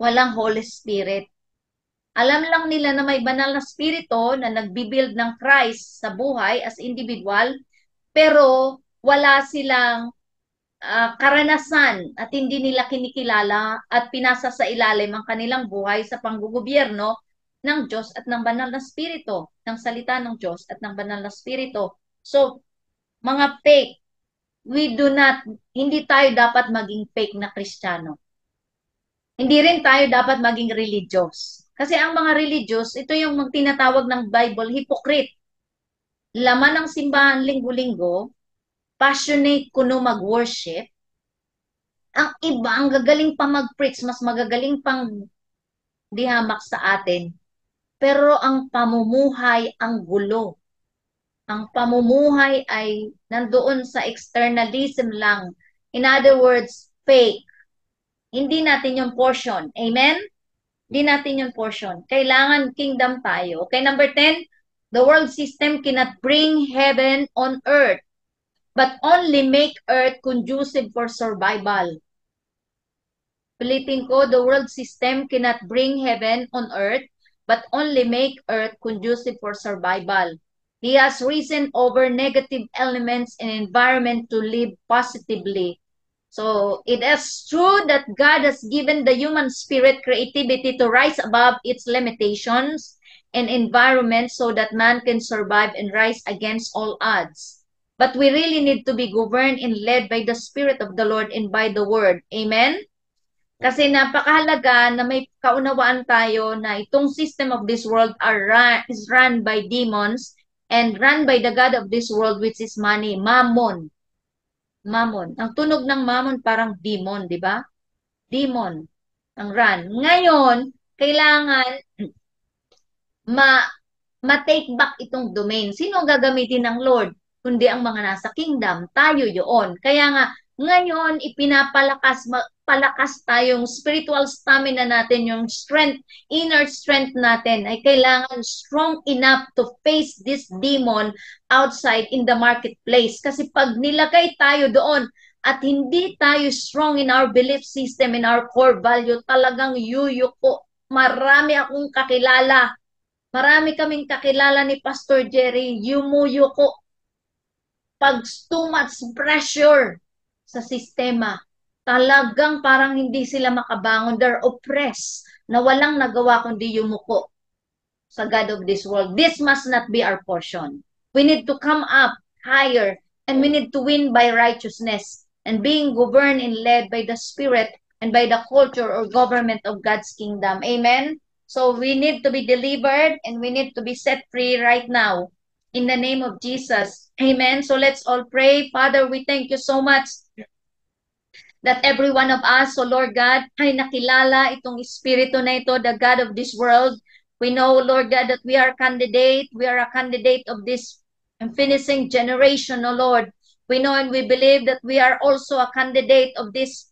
Walang Holy Spirit. Alam lang nila na may banal na spirito na nagbibuild ng Christ sa buhay as individual, pero wala silang karanasan at hindi nila kinikilala at pinasa sa ilalim ang kanilang buhay sa panggugobyerno ng Diyos at ng banal na spirito, ng salita ng Diyos at ng banal na spirito. So, mga fake, hindi tayo dapat maging fake na Kristiyano. Hindi rin tayo dapat maging religious. Kasi ang mga religious, ito yung tinatawag ng Bible, hypocrite. Laman ng simbahan linggo-linggo, passionate kuno mag-worship, ang iba, ang gagaling pa mag-preach, mas magagaling pang dihamak sa atin. Pero ang pamumuhay ang gulo. Ang pamumuhay ay nandoon sa externalism lang. In other words, fake. Hindi natin yung portion. Amen? Hindi natin yung portion. Kailangan kingdom tayo. Okay, number 10, the world system cannot bring heaven on earth, but only make earth conducive for survival. Pilitin ko, the world system cannot bring heaven on earth, but only make earth conducive for survival. He has risen over negative elements in environment to live positively. So it is true that God has given the human spirit creativity to rise above its limitations and environment so that man can survive and rise against all odds. But we really need to be governed and led by the Spirit of the Lord and by the Word. Amen? Kasi napakahalaga na may kaunawaan tayo na itong system of this world is run by demons and run by the God of this world, which is money, mammon. Mammon. Ang tunog ng mammon parang demon, di ba? Demon ang run. Ngayon, kailangan ma-take back itong domain. Sino ang gagamitin ng Lord? Kundi ang mga nasa kingdom. Tayo yun. Kaya nga, ngayon, palakas tayong spiritual stamina natin, yung strength, inner strength natin ay kailangan strong enough to face this demon outside in the marketplace. Kasi pag nilagay tayo doon at hindi tayo strong in our belief system, in our core value, talagang yuyuko. Marami akong kakilala. Marami kaming kakilala ni Pastor Jerry, yumuyuko. Pag too much pressure sa sistema, talagang parang hindi sila makabangon. They're oppressed na walang nagawa kundi yumuko sa God of this world. This must not be our portion. We need to come up higher and we need to win by righteousness and being governed and led by the Spirit and by the culture or government of God's kingdom. Amen? So we need to be delivered and we need to be set free right now in the name of Jesus. Amen? So let's all pray. Father, we thank you so much that every one of us, so Lord God, ay nakilala itong espiritu na ito, the God of this world. We know, Lord God, that we are a candidate of this finishing generation, O Lord. We know and we believe that we are also a candidate of this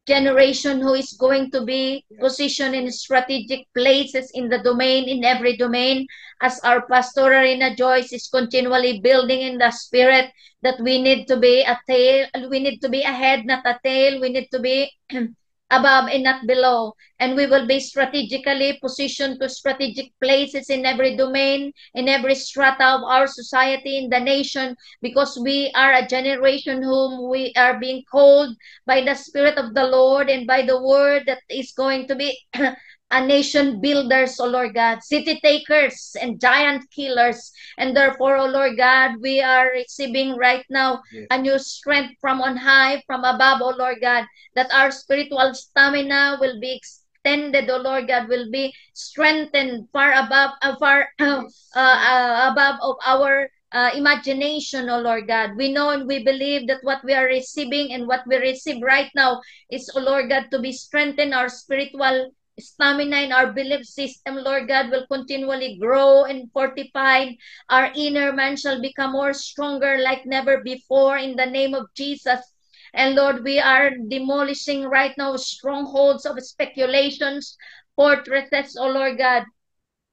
generation who is going to be positioned in strategic places in the domain, in every domain, as our Pastor Arena Joyce is continually building in the spirit that we need to be a tail, we need to be ahead, not a tail, we need to be above and not below. And we will be strategically positioned to strategic places in every domain, in every strata of our society, in the nation, because we are a generation whom we are being called by the Spirit of the Lord and by the word that is going to be a nation builders, O Lord God, city takers and giant killers. And therefore, O Lord God, we are receiving right now a new strength from on high, from above, O Lord God, that our spiritual stamina will be extended, O Lord God, will be strengthened far above, above of our imagination, O Lord God. We know and we believe that what we are receiving and what we receive right now is, O Lord God, to be strengthened our spiritual stamina in our belief system, Lord God, will continually grow and fortified. Our inner man shall become more stronger like never before in the name of Jesus. And Lord, we are demolishing right now strongholds of speculations, fortresses, oh Lord God,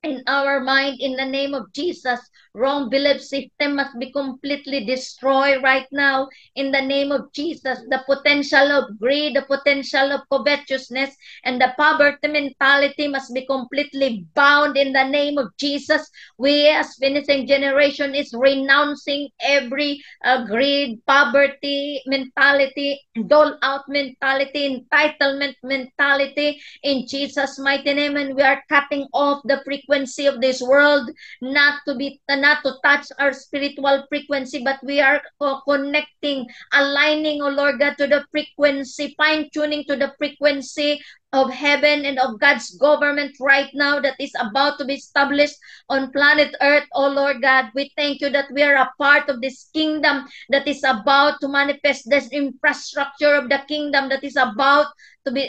in our mind in the name of Jesus. Wrong belief system must be completely destroyed right now in the name of Jesus. The potential of greed, the potential of covetousness, and the poverty mentality must be completely bound in the name of Jesus. We as finishing generation is renouncing every greed, poverty mentality, dole out mentality, entitlement mentality in Jesus' mighty name, and we are cutting off the frequency of this world, not to touch our spiritual frequency, but we are connecting, aligning, oh Lord God, to the frequency, fine-tuning to the frequency of heaven and of God's government right now that is about to be established on planet Earth, oh Lord God. We thank you that we are a part of this kingdom that is about to manifest this infrastructure of the kingdom that is about to be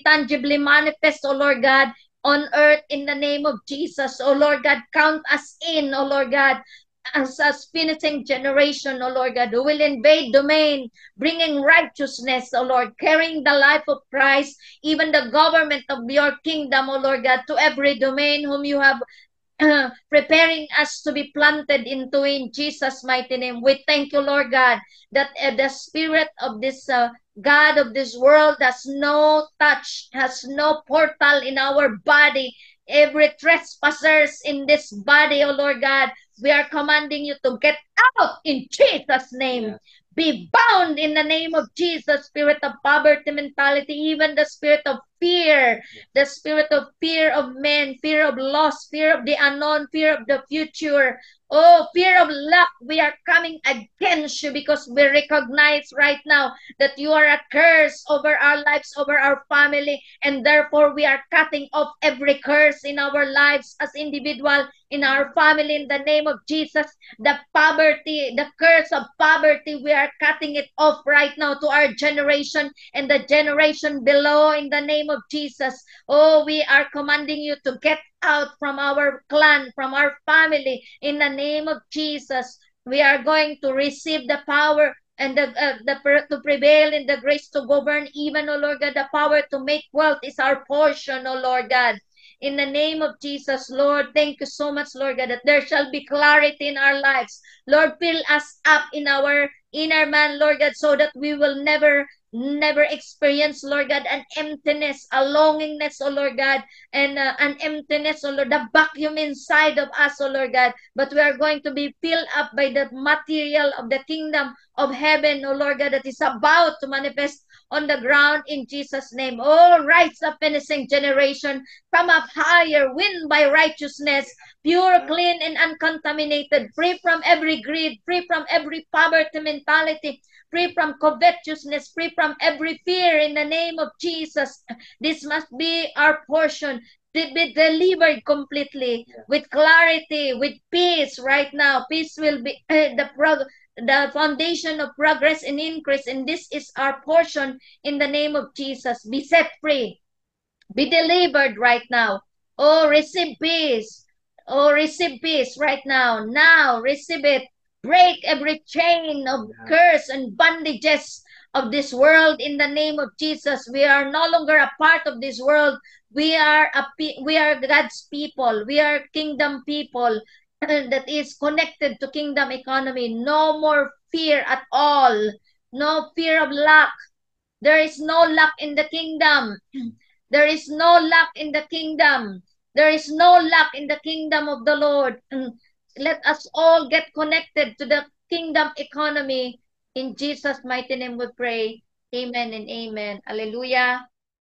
tangibly manifest, oh Lord God, on earth in the name of Jesus. Oh Lord God, count us in, oh Lord God, as finishing generation, oh Lord God, who will invade domain, bringing righteousness, oh Lord, carrying the life of Christ, even the government of your kingdom, oh Lord God, to every domain whom you have preparing us to be planted into in Jesus' mighty name. We thank you, Lord God, that the spirit of this God of this world has no touch, has no portal in our body. Every trespassers in this body, oh Lord God, we are commanding you to get out in Jesus' name. Yeah. Be bound in the name of Jesus, spirit of poverty mentality, even the spirit of fear, the spirit of fear of men, fear of loss, fear of the unknown, fear of the future. Oh, fear of luck, we are coming against you because we recognize right now that you are a curse over our lives, over our family, and therefore we are cutting off every curse in our lives as individual, in our family, in the name of Jesus. The poverty, the curse of poverty, we are cutting it off right now to our generation and the generation below in the name of Jesus. Oh, we are commanding you to get out from our clan, from our family, in the name of Jesus. We are going to receive the power and to prevail in the grace to govern, even, oh Lord God, the power to make wealth is our portion, oh Lord God. In the name of Jesus, Lord, thank you so much, Lord God, that there shall be clarity in our lives. Lord, fill us up in our inner man, Lord God, so that we will never experience, Lord God, an emptiness, a longingness, oh Lord God, and an emptiness, oh Lord, the vacuum inside of us, oh Lord God, but we are going to be filled up by the material of the kingdom of heaven, oh Lord God, that is about to manifest on the ground in Jesus' name. Oh, rise up, innocent generation, come up higher, win by righteousness, pure, clean, and uncontaminated, free from every greed, free from every poverty mentality, free from covetousness, free from every fear in the name of Jesus. This must be our portion. To be delivered completely with clarity, with peace right now. Peace will be the foundation of progress and increase, and this is our portion in the name of Jesus. Be set free, be delivered right now. Oh, receive peace. Oh, receive peace right now. Now, receive it. Break every chain of curse and bondages of this world in the name of Jesus. We are no longer a part of this world. We are God's people. We are kingdom people that is connected to kingdom economy. No more fear at all. No fear of lack. There is no lack in the kingdom. There is no lack in the kingdom. There is no lack in the kingdom of the Lord. Let us all get connected to the kingdom economy. In Jesus' mighty name we pray. Amen and amen. Hallelujah.